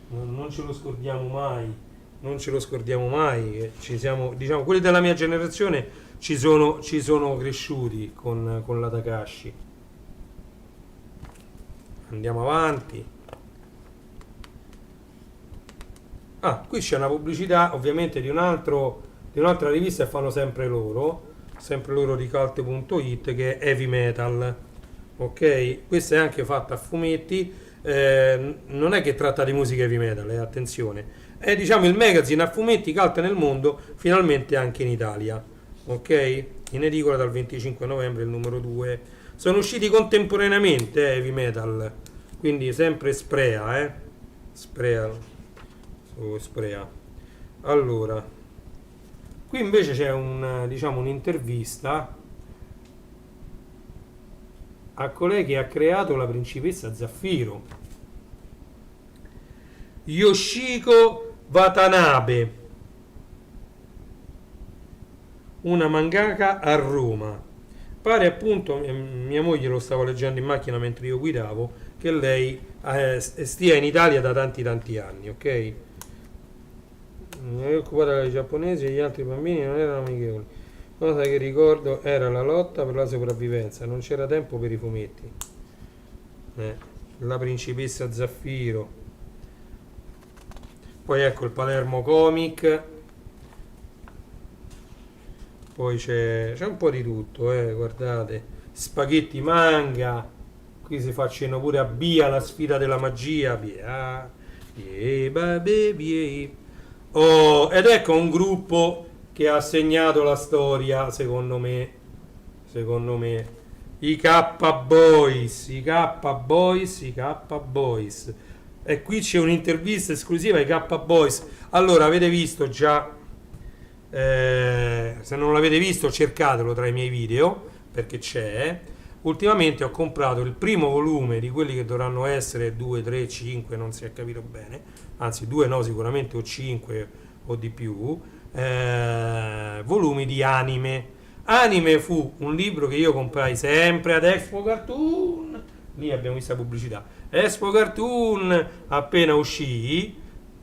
non ce lo scordiamo mai. Non ce lo scordiamo mai. Ci siamo, diciamo, quelli della mia generazione ci sono cresciuti con la Takashi. Andiamo avanti. Ah, qui c'è una pubblicità ovviamente di un'altra rivista che fanno sempre loro di cult.it, che è Heavy Metal. Ok, questa è anche fatta a fumetti, non è che tratta di musica heavy metal, attenzione, è diciamo il magazine a fumetti cult nel mondo, finalmente anche in Italia. Ok, in edicola dal 25 novembre il numero 2. Sono usciti contemporaneamente Heavy Metal, quindi sempre Sprea, Sprea. Allora, qui invece c'è un'intervista a colei che ha creato la principessa Zaffiro, Yoshiko Watanabe, una mangaka a Roma. pare appunto, mia moglie lo stava leggendo in macchina mentre io guidavo, che lei stia in Italia da tanti anni, ok? Mi ero occupata dai giapponesi e gli altri bambini non erano amichevoli. Cosa che ricordo era la lotta per la sopravvivenza, non c'era tempo per i fumetti. La principessa Zaffiro. Poi ecco il Palermo Comic. Poi c'è un po' di tutto, guardate. Spaghetti manga. Qui si fa cenno pure a Bia, la sfida della magia. Bia, bia. Oh, ed ecco un gruppo che ha segnato la storia, secondo me. I K-Boys, i K-Boys, i K-Boys. E qui c'è un'intervista esclusiva ai K-Boys. Allora, avete visto già, se non l'avete visto cercatelo tra i miei video, perché c'è. Ultimamente ho comprato il primo volume di quelli che dovranno essere 2, 3, 5, non si è capito bene, anzi 2 no sicuramente, o 5 o di più, volumi di Anime. Anime fu un libro che io comprai sempre ad Expo Cartoon, lì abbiamo visto la pubblicità, Expo Cartoon appena uscì,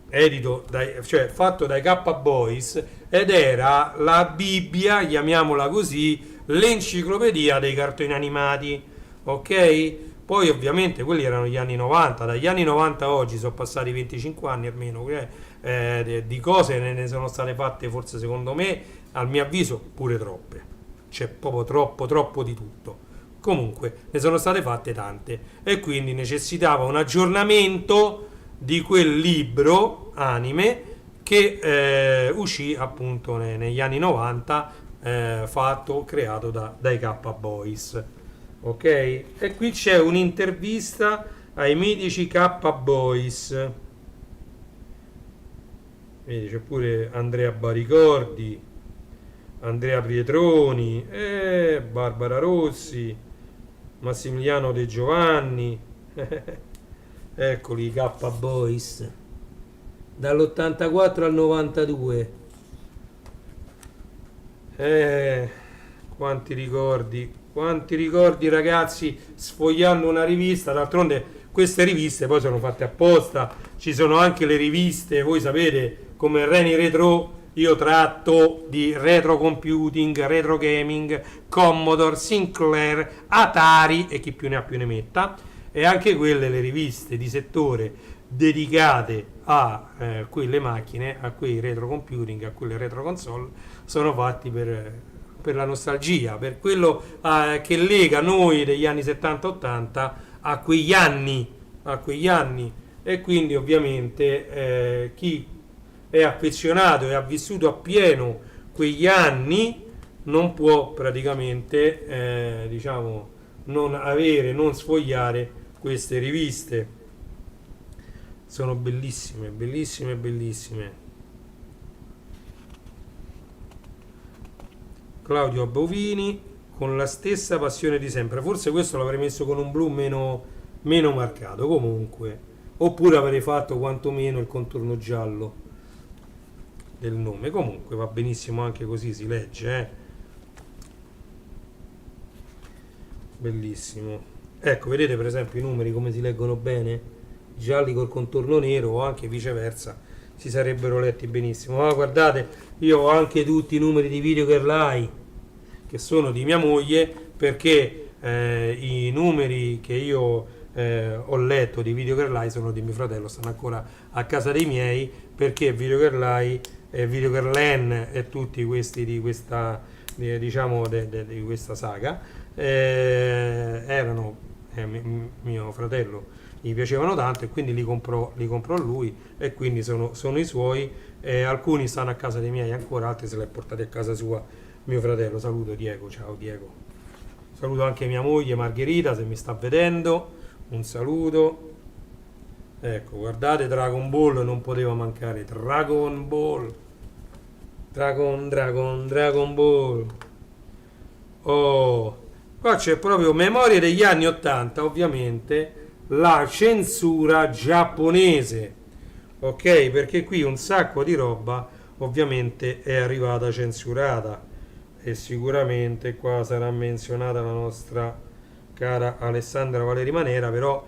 cioè fatto dai K-Boys, ed era la Bibbia, chiamiamola così, l'enciclopedia dei cartoni animati, ok? Poi ovviamente quelli erano gli anni 90, dagli anni 90 a oggi sono passati 25 anni almeno, di cose ne sono state fatte forse secondo me, al mio avviso, pure troppe. C'è proprio troppo di tutto. Comunque ne sono state fatte tante e quindi necessitava un aggiornamento di quel libro Anime che uscì appunto negli anni 90, creato dai K-Boys, ok? E qui c'è un'intervista ai mitici K-Boys, vedi c'è pure Andrea Baricordi, Andrea Pietroni, Barbara Rossi, Massimiliano De Giovanni, eccoli i K-Boys dall'84 al 92. Quanti ricordi ragazzi, sfogliando una rivista. D'altronde queste riviste poi sono fatte apposta, ci sono anche le riviste, voi sapete, come Reni Retro, io tratto di retro computing, retro gaming, Commodore, Sinclair, Atari e chi più ne ha più ne metta, e anche quelle, le riviste di settore dedicate a quelle macchine, a quei retro computing, a quelle retro console, sono fatti per la nostalgia, per quello che lega noi degli anni 70-80 a quegli anni, e quindi ovviamente chi è affezionato e ha vissuto appieno quegli anni non può praticamente non sfogliare queste riviste. Sono bellissime. Claudio Bovini con la stessa passione di sempre. Forse questo l'avrei messo con un blu meno marcato, comunque, oppure avrei fatto quantomeno il contorno giallo del nome. Comunque va benissimo anche così, si legge, bellissimo. Ecco, vedete per esempio i numeri come si leggono bene, gialli col contorno nero, o anche viceversa si sarebbero letti benissimo. Ma guardate, io ho anche tutti i numeri di Video Girl Eye, che sono di mia moglie, perché i numeri che io ho letto di Video Girl Eye sono di mio fratello, stanno ancora a casa dei miei, perché Video Girl Eye, Video Girl N e tutti questi di questa di questa saga erano mio fratello, gli piacevano tanto e quindi li comprò a lui, e quindi sono i suoi. Alcuni stanno a casa dei miei ancora, altri se li ha portati a casa sua mio fratello. Saluto Diego, ciao Diego. Saluto anche mia moglie Margherita, se mi sta vedendo, un saluto. Ecco, guardate, Dragon Ball non poteva mancare, Dragon Ball, Dragon Ball. Oh, qua c'è proprio memoria degli anni 80, ovviamente la censura giapponese, ok? Perché qui un sacco di roba ovviamente è arrivata censurata. e sicuramente qua sarà menzionata la nostra cara Alessandra Valeri Manera, però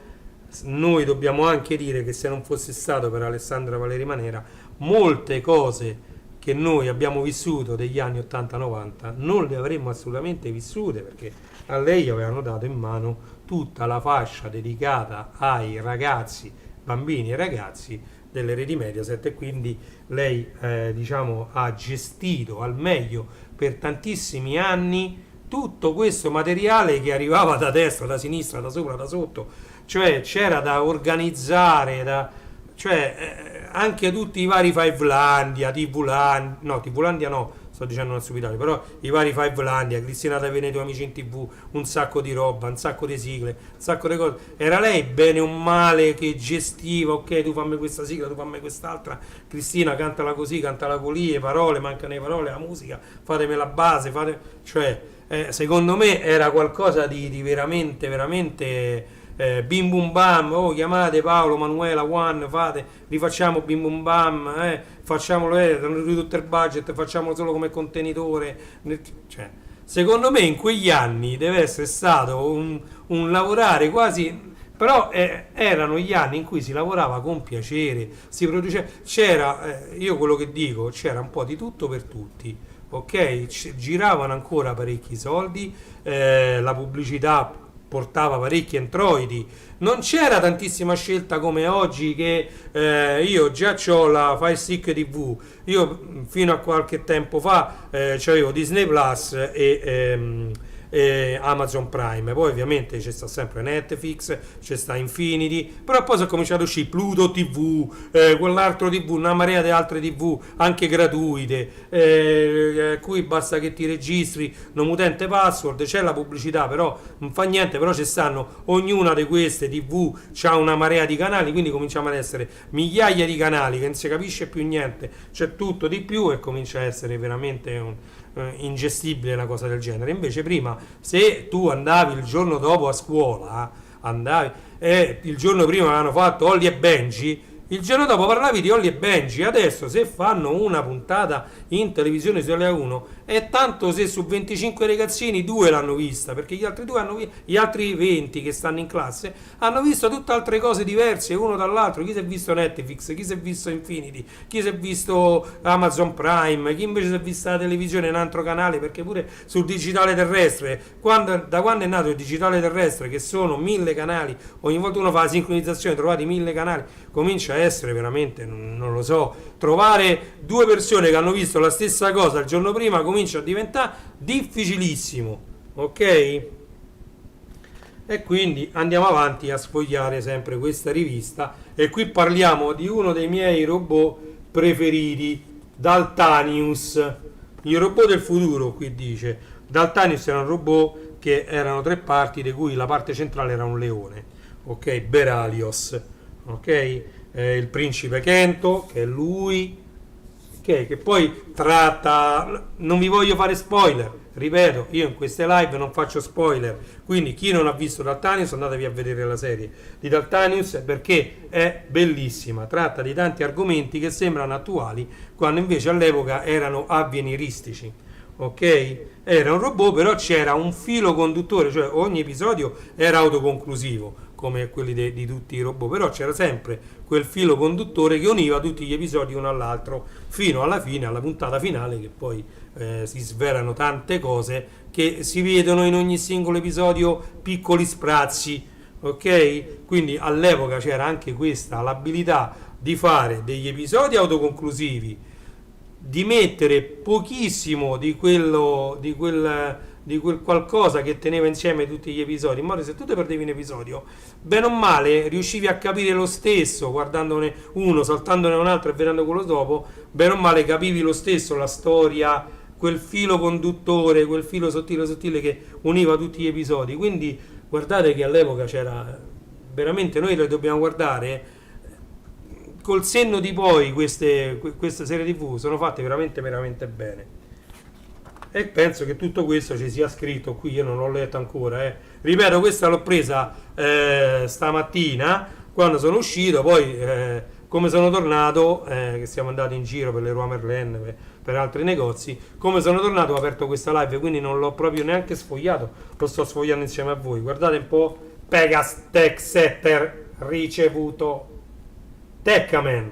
noi dobbiamo anche dire che se non fosse stato per Alessandra Valeri Manera, molte cose che noi abbiamo vissuto degli anni 80-90 non le avremmo assolutamente vissute, perché a lei avevano dato in mano tutta la fascia dedicata ai ragazzi, bambini e ragazzi delle reti Mediaset, e quindi lei diciamo ha gestito al meglio per tantissimi anni tutto questo materiale che arrivava da destra, da sinistra, da sopra, da sotto, cioè c'era da organizzare, anche tutti i vari Fivelandia, TVlandia no, sto dicendo una stupidità, però i vari Fivelandia, Cristina da Veneto, Amici in TV, un sacco di roba, un sacco di sigle, un sacco di cose. Era lei bene o male che gestiva, ok, tu fammi questa sigla, tu fammi quest'altra, Cristina cantala così, cantala così, le parole, mancano le parole, la musica, fatemi la base, secondo me era qualcosa di veramente, veramente bim bum bam, oh chiamate Paolo, Manuela, Juan, rifacciamo bim bum bam, facciamolo, ridotto il budget, facciamolo solo come contenitore, cioè, secondo me in quegli anni deve essere stato un lavorare quasi, però erano gli anni in cui si lavorava con piacere, si produceva, c'era, io quello che dico, c'era un po' di tutto per tutti, ok? Giravano ancora parecchi soldi, la pubblicità portava parecchi introiti, non c'era tantissima scelta come oggi che io già ho la Fire Stick TV, io fino a qualche tempo fa c'avevo Disney Plus e Amazon Prime, poi ovviamente c'è sta sempre Netflix, c'è sta Infinity, però poi sono cominciato a uscire Pluto TV, quell'altro TV, una marea di altre TV anche gratuite, cui basta che ti registri non utente password, c'è la pubblicità, però non fa niente, però ci stanno, ognuna di queste TV c'ha una marea di canali, quindi cominciamo ad essere migliaia di canali che non si capisce più niente, c'è tutto di più e comincia a essere veramente ingestibile una cosa del genere. Invece prima, se tu andavi il giorno dopo a scuola, andavi e il giorno prima avevano fatto Holly e Benji, il giorno dopo parlavi di Holly e Benji. Adesso se fanno una puntata in televisione su Italia 1 è tanto se su 25 ragazzini 2 l'hanno vista, perché gli altri 2 gli altri 20 che stanno in classe hanno visto tutte altre cose diverse uno dall'altro. Chi si è visto Netflix, chi si è visto Infinity, chi si è visto Amazon Prime, chi invece si è vista la televisione in un altro canale, perché pure sul digitale terrestre, da quando è nato il digitale terrestre, che sono 1000 canali, ogni volta uno fa la sincronizzazione, trovate 1000 canali, comincia a essere veramente, non lo so, trovare due persone che hanno visto la stessa cosa il giorno prima comincia a diventare difficilissimo, ok? E quindi andiamo avanti a sfogliare sempre questa rivista, e qui parliamo di uno dei miei robot preferiti, Daltanius, il robot del futuro. Qui dice Daltanius era un robot che erano 3 parti, di cui la parte centrale era un leone, ok? Beralios, ok? Il principe Kento, che è lui, okay, che poi tratta, non vi voglio fare spoiler, ripeto, io in queste live non faccio spoiler, quindi chi non ha visto Daltanius andatevi a vedere la serie di Daltanius, perché è bellissima, tratta di tanti argomenti che sembrano attuali quando invece all'epoca erano avveniristici, ok? Era un robot, però c'era un filo conduttore, cioè ogni episodio era autoconclusivo come quelli di tutti i robot, però c'era sempre quel filo conduttore che univa tutti gli episodi uno all'altro fino alla fine, alla puntata finale, che poi si svelano tante cose che si vedono in ogni singolo episodio, piccoli sprazzi, ok? Quindi all'epoca c'era anche questa, l'abilità di fare degli episodi autoconclusivi, di mettere pochissimo di quel qualcosa che teneva insieme tutti gli episodi, in modo che se tu ti perdevi un episodio, bene o male riuscivi a capire lo stesso guardandone uno, saltandone un altro e vedendo quello dopo, bene o male capivi lo stesso la storia, quel filo conduttore, quel filo sottile che univa tutti gli episodi. Quindi guardate che all'epoca c'era veramente, noi le dobbiamo guardare col senno di poi, queste serie TV sono fatte veramente veramente bene, e penso che tutto questo ci sia scritto qui. Io non l'ho letto ancora, ripeto, questa l'ho presa stamattina quando sono uscito, poi come sono tornato, che siamo andati in giro per le Roi Merlin, per altri negozi. Come sono tornato ho aperto questa live, quindi non l'ho proprio neanche sfogliato, lo sto sfogliando insieme a voi. Guardate un po', Pegas Tech Setter ricevuto. Tekkaman,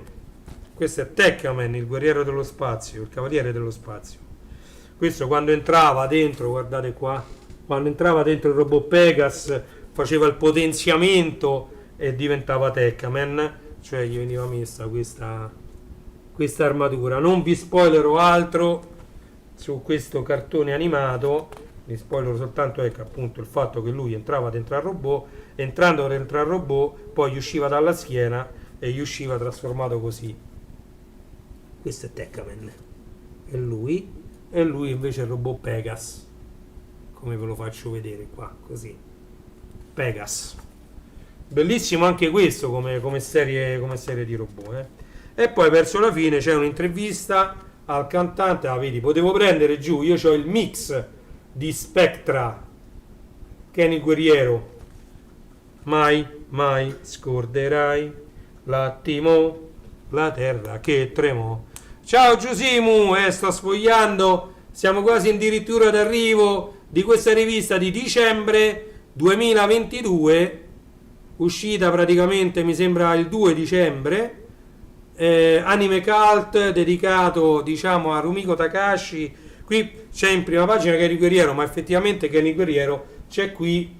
questo è Tekkaman, il guerriero dello spazio, il cavaliere dello spazio. Questo quando entrava dentro, guardate qua, quando entrava dentro il robot Pegas faceva il potenziamento e diventava Tekkaman, cioè gli veniva messa questa armatura. Non vi spoilerò altro su questo cartone animato, vi spoilerò soltanto, ecco, appunto il fatto che lui entrava dentro al robot, entrando dentro al robot poi gli usciva dalla schiena e gli usciva trasformato così. Questo è Tekkaman, e lui invece è il robot Pegas, come ve lo faccio vedere qua, così, Pegas. Bellissimo anche questo come serie di robot, E poi verso la fine c'è un'intervista al cantante, vedi, potevo prendere giù, io ho il mix di Spectra, Kenny Guerriero, mai scorderai l'attimo, la terra che tremò. Ciao Giusimu, sto sfogliando, siamo quasi addirittura d'arrivo di questa rivista di dicembre 2022, uscita praticamente mi sembra il 2 dicembre, anime cult dedicato diciamo a Rumiko Takahashi. Qui c'è in prima pagina Kenny Guerriero, ma effettivamente Kenny Guerriero c'è qui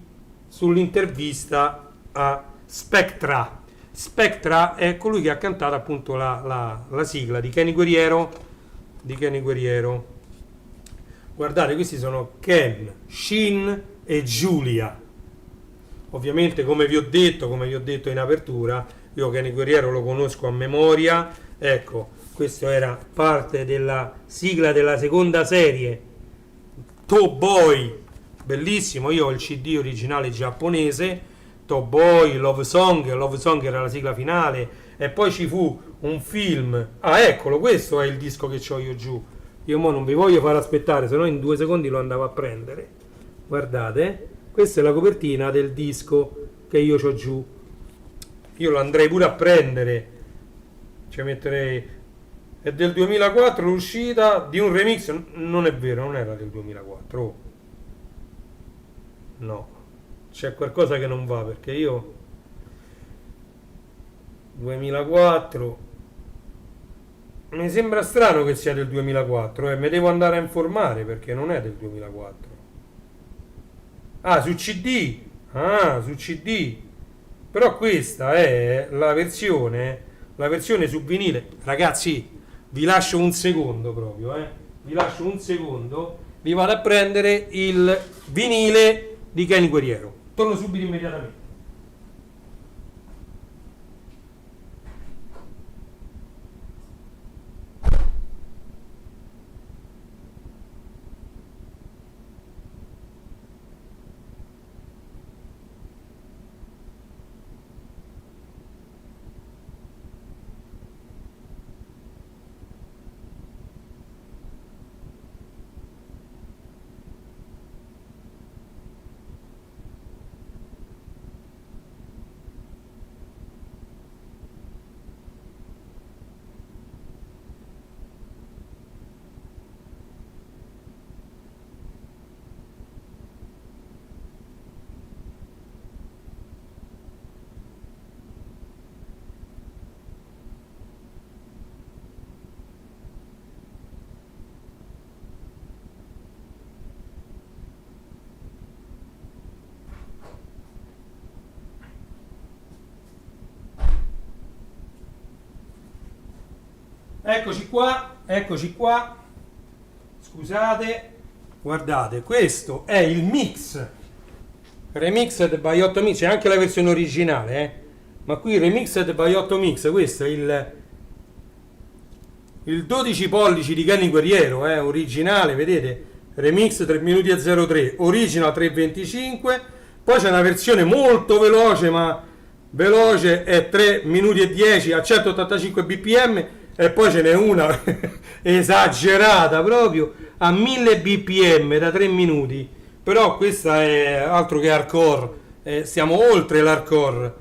sull'intervista a Spectra. Spectra è colui che ha cantato appunto la sigla di Kenny Guerriero. Guardate, questi sono Ken, Shin e Giulia. Ovviamente come vi ho detto in apertura, io Kenny Guerriero lo conosco a memoria. Ecco, questo era parte della sigla della seconda serie Top Boy, bellissimo. Io ho il CD originale giapponese, Top Boy, Love Song era la sigla finale, e poi ci fu un film. Eccolo, questo è il disco che ho io giù. Io mo non vi voglio far aspettare, se no in 2 secondi lo andavo a prendere. Guardate, questa è la copertina del disco che io ho giù. Io lo andrei pure a prendere, ci metterei. È del 2004 l'uscita di un remix. Non è vero, non era del 2004. No, c'è qualcosa che non va, perché io 2004 mi sembra strano che sia del 2004, mi devo andare a informare perché non è del 2004. Su CD. Su CD. Però questa è la versione su vinile. Ragazzi, vi lascio un secondo proprio, vi lascio un secondo, vi vado a prendere il vinile di Kenny Guerriero. Torno subito immediatamente. Eccoci qua, scusate, guardate, questo è il mix, Remixed by 8 Mix, c'è anche la versione originale, ma qui Remixed by 8 Mix, questo è il 12 pollici di Kenny Guerriero, originale, vedete, remix 3 minuti e 03, original 3.25, poi c'è una versione molto veloce, ma veloce è 3 minuti e 10 a 185 bpm, e poi ce n'è una esagerata proprio a 1000 bpm da 3 minuti, però questa è altro che hardcore, siamo oltre l'hardcore,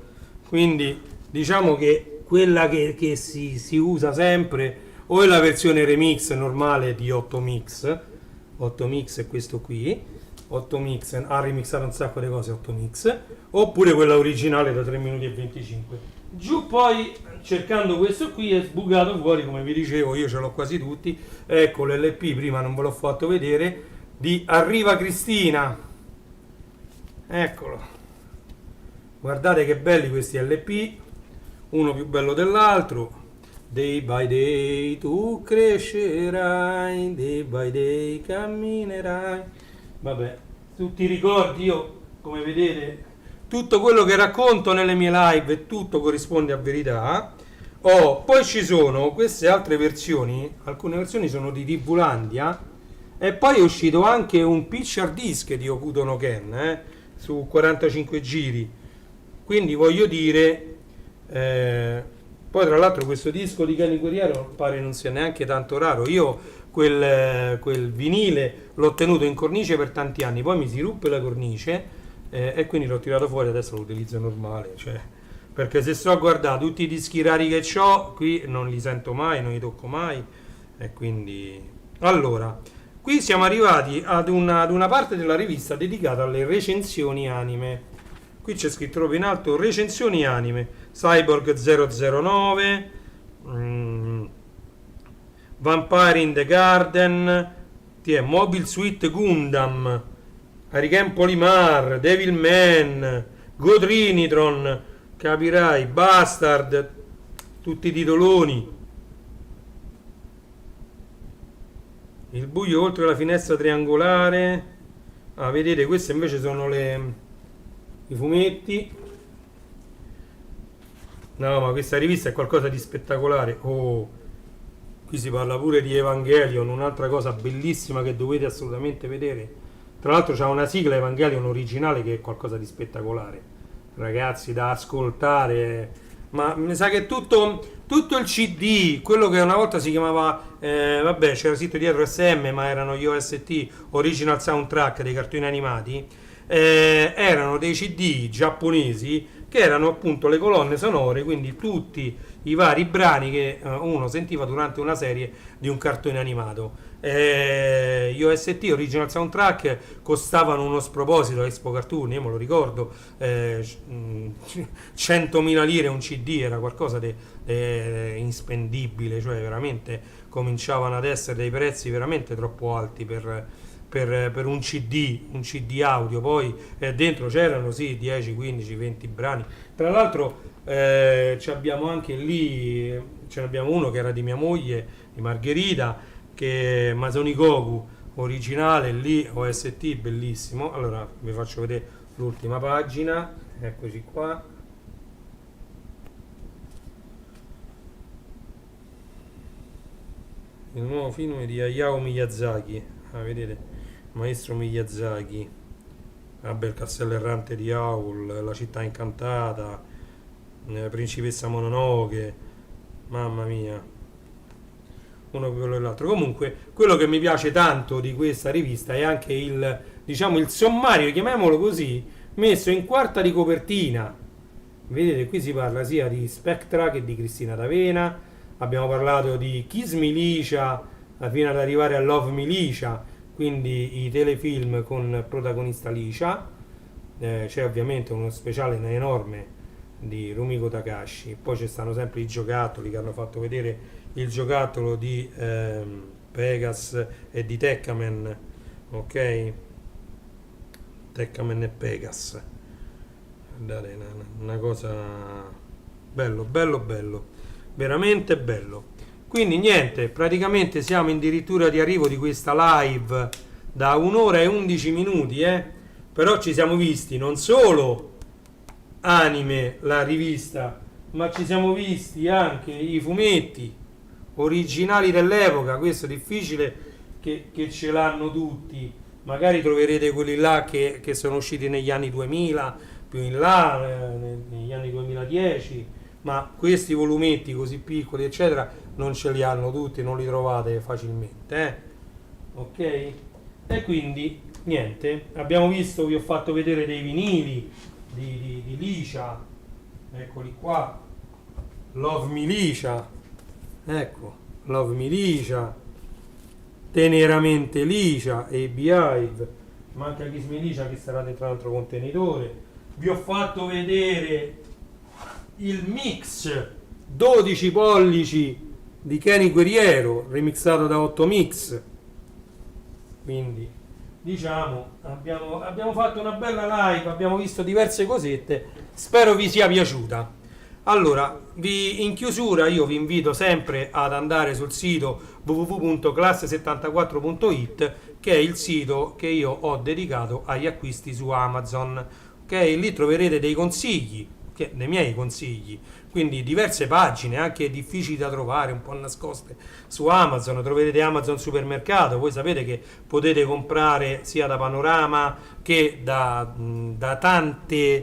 quindi diciamo che quella che si usa sempre o è la versione remix normale di 8 Mix. 8 Mix è questo qui. 8 Mix ha remixato un sacco di cose 8 Mix, oppure quella originale da 3 minuti e 25. Giù poi, cercando questo qui, è sbucato fuori, come vi dicevo, io ce l'ho quasi tutti. Ecco l'LP, prima non ve l'ho fatto vedere, di Arriva Cristina. Eccolo. Guardate che belli questi LP, uno più bello dell'altro. Day by day tu crescerai, day by day camminerai. Vabbè, tutti i ricordi, io come vedete tutto quello che racconto nelle mie live tutto corrisponde a verità. Poi ci sono queste altre versioni, alcune versioni sono di TVlandia, e poi è uscito anche un pitch hard disk di Hokuto no Ken, su 45 giri, quindi voglio dire, poi tra l'altro questo disco di Kenny Guerriero pare non sia neanche tanto raro. Io quel vinile l'ho tenuto in cornice per tanti anni, poi mi si ruppe la cornice, e quindi l'ho tirato fuori, adesso lo utilizzo normale, cioè, perché se sto a guardare tutti i dischi rari che ho qui non li sento mai, non li tocco mai, e quindi allora qui siamo arrivati ad una parte della rivista dedicata alle recensioni anime. Qui c'è scritto proprio in alto recensioni anime. Cyborg 009, Vampire in the Garden, Mobile Suit Gundam, Hurricane Polymar, Devilman, Godrinitron, capirai, Bastard, tutti i titoloni. Il buio oltre la finestra triangolare. Vedete, queste invece sono i fumetti. No, ma questa rivista è qualcosa di spettacolare. Qui si parla pure di Evangelion, un'altra cosa bellissima che dovete assolutamente vedere. Tra l'altro c'ha una sigla Evangelion originale che è qualcosa di spettacolare, ragazzi, da ascoltare. Ma mi sa che tutto il CD, quello che una volta si chiamava, vabbè, c'era scritto dietro SM, ma erano gli OST, Original Soundtrack dei cartoni animati, erano dei CD giapponesi che erano appunto le colonne sonore, quindi tutti i vari brani che uno sentiva durante una serie di un cartone animato. Gli OST Original Soundtrack costavano uno sproposito a Expo Cartoon, io me lo ricordo, 100.000 lire un CD, era qualcosa di inspendibile, cioè veramente cominciavano ad essere dei prezzi veramente troppo alti per un CD audio. Poi dentro c'erano sì 10, 15, 20 brani. Tra l'altro abbiamo anche lì, ce ne abbiamo uno che era di mia moglie, di Margherita, che è Masonigoku originale, lì OST bellissimo. Allora vi faccio vedere l'ultima pagina, eccoci qua. Il nuovo film di Hayao Miyazaki, vedete, maestro Miyazaki. Vabbè, il castello errante di Howl, la città incantata, principessa Mononoke, mamma mia, uno più bello dell'altro. Comunque, quello che mi piace tanto di questa rivista è anche il sommario, chiamiamolo così, messo in quarta di copertina. Vedete, qui si parla sia di Spectra che di Cristina D'Avena. Abbiamo parlato di Kiss Milicia fino ad arrivare a Love Milicia, quindi i telefilm con protagonista Licia. C'è ovviamente uno speciale enorme di Rumiko Takahashi. Poi ci stanno sempre i giocattoli, che hanno fatto vedere il giocattolo di Pegas e di Tekkaman, ok? Tekkaman e Pegas, guardate, una cosa bello, veramente bello. Quindi niente, praticamente siamo addirittura di arrivo di questa live da 1 ora e 11 minuti, però ci siamo visti non solo anime, la rivista, ma ci siamo visti anche i fumetti originali dell'epoca. Questo è difficile che ce l'hanno tutti, magari troverete quelli là che sono usciti negli anni 2000, più in là, negli anni 2010, ma questi volumetti così piccoli eccetera non ce li hanno tutti, non li trovate facilmente, ok? E quindi niente, abbiamo visto, vi ho fatto vedere dei vinili di Licia, eccoli qua, Love Milicia, ecco, Love Milicia, Teneramente Licia e Beehive, manca Kiss Milicia che sarà dentro un altro contenitore. Vi ho fatto vedere il mix 12 pollici di Kenny Guerriero remixato da 8 Mix, quindi diciamo abbiamo fatto una bella live, abbiamo visto diverse cosette, spero vi sia piaciuta. Allora, in chiusura io vi invito sempre ad andare sul sito www.classe74.it, che è il sito che io ho dedicato agli acquisti su Amazon. Ok, lì troverete dei consigli, dei miei consigli, quindi diverse pagine anche difficili da trovare, un po' nascoste su Amazon. Troverete Amazon Supermercato, voi sapete che potete comprare sia da Panorama che da tante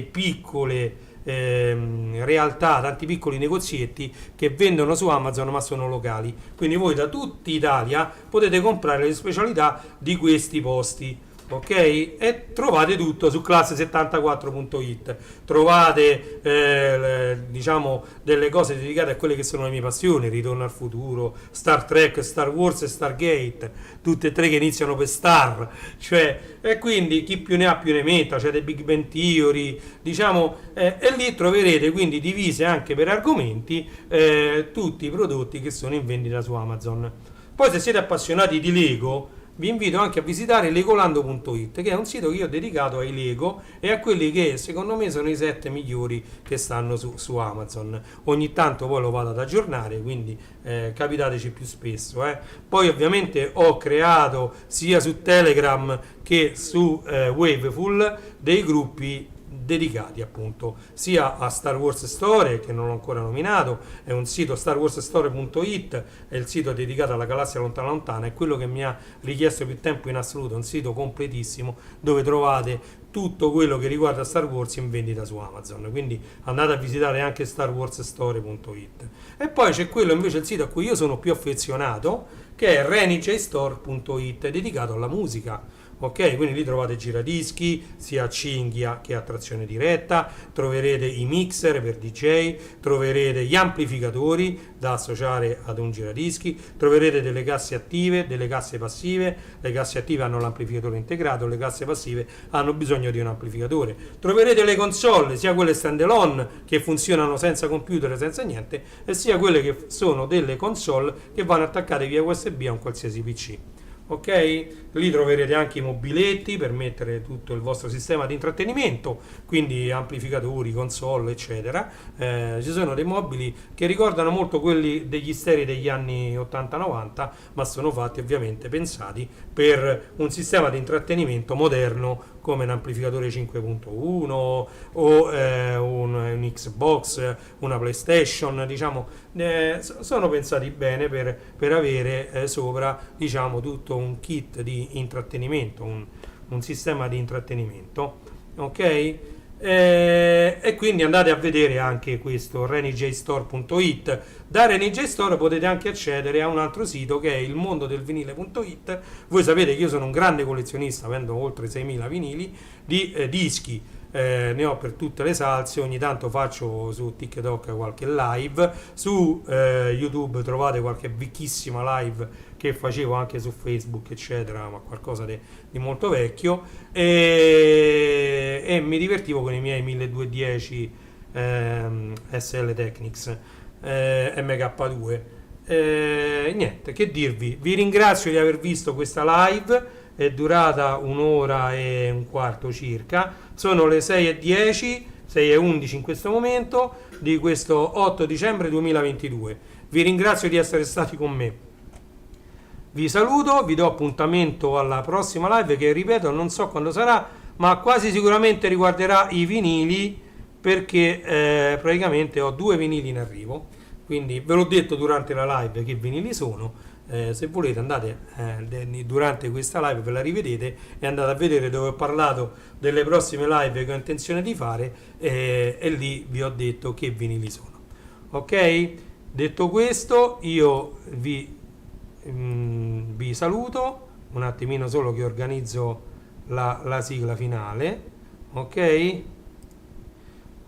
piccole realtà, tanti piccoli negozietti che vendono su Amazon ma sono locali, quindi voi da tutta Italia potete comprare le specialità di questi posti. Ok, e trovate tutto su classe74.it, trovate diciamo delle cose dedicate a quelle che sono le mie passioni: Ritorno al futuro, Star Trek, Star Wars e Stargate, tutte e tre che iniziano per Star, cioè, e quindi chi più ne ha più ne metta, c'è The Big Bang Theory, diciamo, e lì troverete quindi divise anche per argomenti tutti i prodotti che sono in vendita su Amazon. Poi se siete appassionati di Lego, vi invito anche a visitare legolando.it, che è un sito che io ho dedicato ai Lego e a quelli che secondo me sono i 7 migliori che stanno su Amazon. Ogni tanto poi lo vado ad aggiornare, quindi capitateci più spesso. Poi ovviamente ho creato sia su Telegram che su Waveful dei gruppi dedicati appunto sia a Star Wars Story, che non ho ancora nominato, è un sito starwarsstory.it, è il sito dedicato alla galassia lontana lontana, è quello che mi ha richiesto più tempo in assoluto, un sito completissimo dove trovate tutto quello che riguarda Star Wars in vendita su Amazon, quindi andate a visitare anche starwarsstory.it. E poi c'è quello invece, il sito a cui io sono più affezionato, che è renijstore.it, dedicato alla musica. Ok, quindi lì trovate giradischi sia a cinghia che a trazione diretta, troverete i mixer per DJ, troverete gli amplificatori da associare ad un giradischi, troverete delle casse attive, delle casse passive. Le casse attive hanno l'amplificatore integrato, le casse passive hanno bisogno di un amplificatore. Troverete le console, sia quelle stand-alone che funzionano senza computer, senza niente, e sia quelle che sono delle console che vanno attaccate via USB a un qualsiasi PC. Ok, lì troverete anche i mobiletti per mettere tutto il vostro sistema di intrattenimento, quindi amplificatori, console, eccetera. Ci sono dei mobili che ricordano molto quelli degli sterei degli anni 80-90, ma sono fatti ovviamente pensati per un sistema di intrattenimento moderno come un amplificatore 5.1 o un Xbox, una PlayStation, diciamo, sono pensati bene per avere sopra, diciamo, tutto un kit di intrattenimento, un sistema di intrattenimento, ok? E quindi andate a vedere anche questo renijstore.it. Da renijstore potete anche accedere a un altro sito che è il mondodelvinile.it. Voi sapete che io sono un grande collezionista, vendo oltre 6.000 vinili di dischi, ne ho per tutte le salse. Ogni tanto faccio su TikTok qualche live, su YouTube trovate qualche vecchissima live che facevo anche su Facebook eccetera, ma qualcosa di molto vecchio, e mi divertivo con i miei 1210 SL Technics MK2. Niente che dirvi, vi ringrazio di aver visto questa live, è durata 1 ora e un quarto circa, sono le 6:10, 6:11 in questo momento di questo 8 dicembre 2022. Vi ringrazio di essere stati con me. Vi saluto, vi do appuntamento alla prossima live che, ripeto, non so quando sarà, ma quasi sicuramente riguarderà i vinili, perché praticamente ho 2 vinili in arrivo, quindi ve l'ho detto durante la live che vinili sono. Se volete andate durante questa live, ve la rivedete e andate a vedere dove ho parlato delle prossime live che ho intenzione di fare, e lì vi ho detto che vinili sono. Ok? Detto questo, io vi saluto un attimino, solo che organizzo la sigla finale.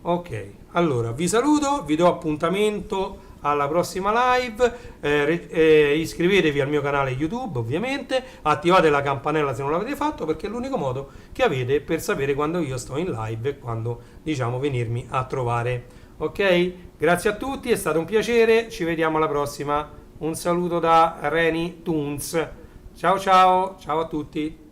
Ok, allora vi saluto, vi do appuntamento alla prossima live. Iscrivetevi al mio canale YouTube, ovviamente, attivate la campanella se non l'avete fatto, perché è l'unico modo che avete per sapere quando io sto in live e quando, diciamo, venirmi a trovare. Ok? Grazie a tutti, è stato un piacere, ci vediamo alla prossima. Un saluto da Reni Toons. Ciao ciao, ciao a tutti.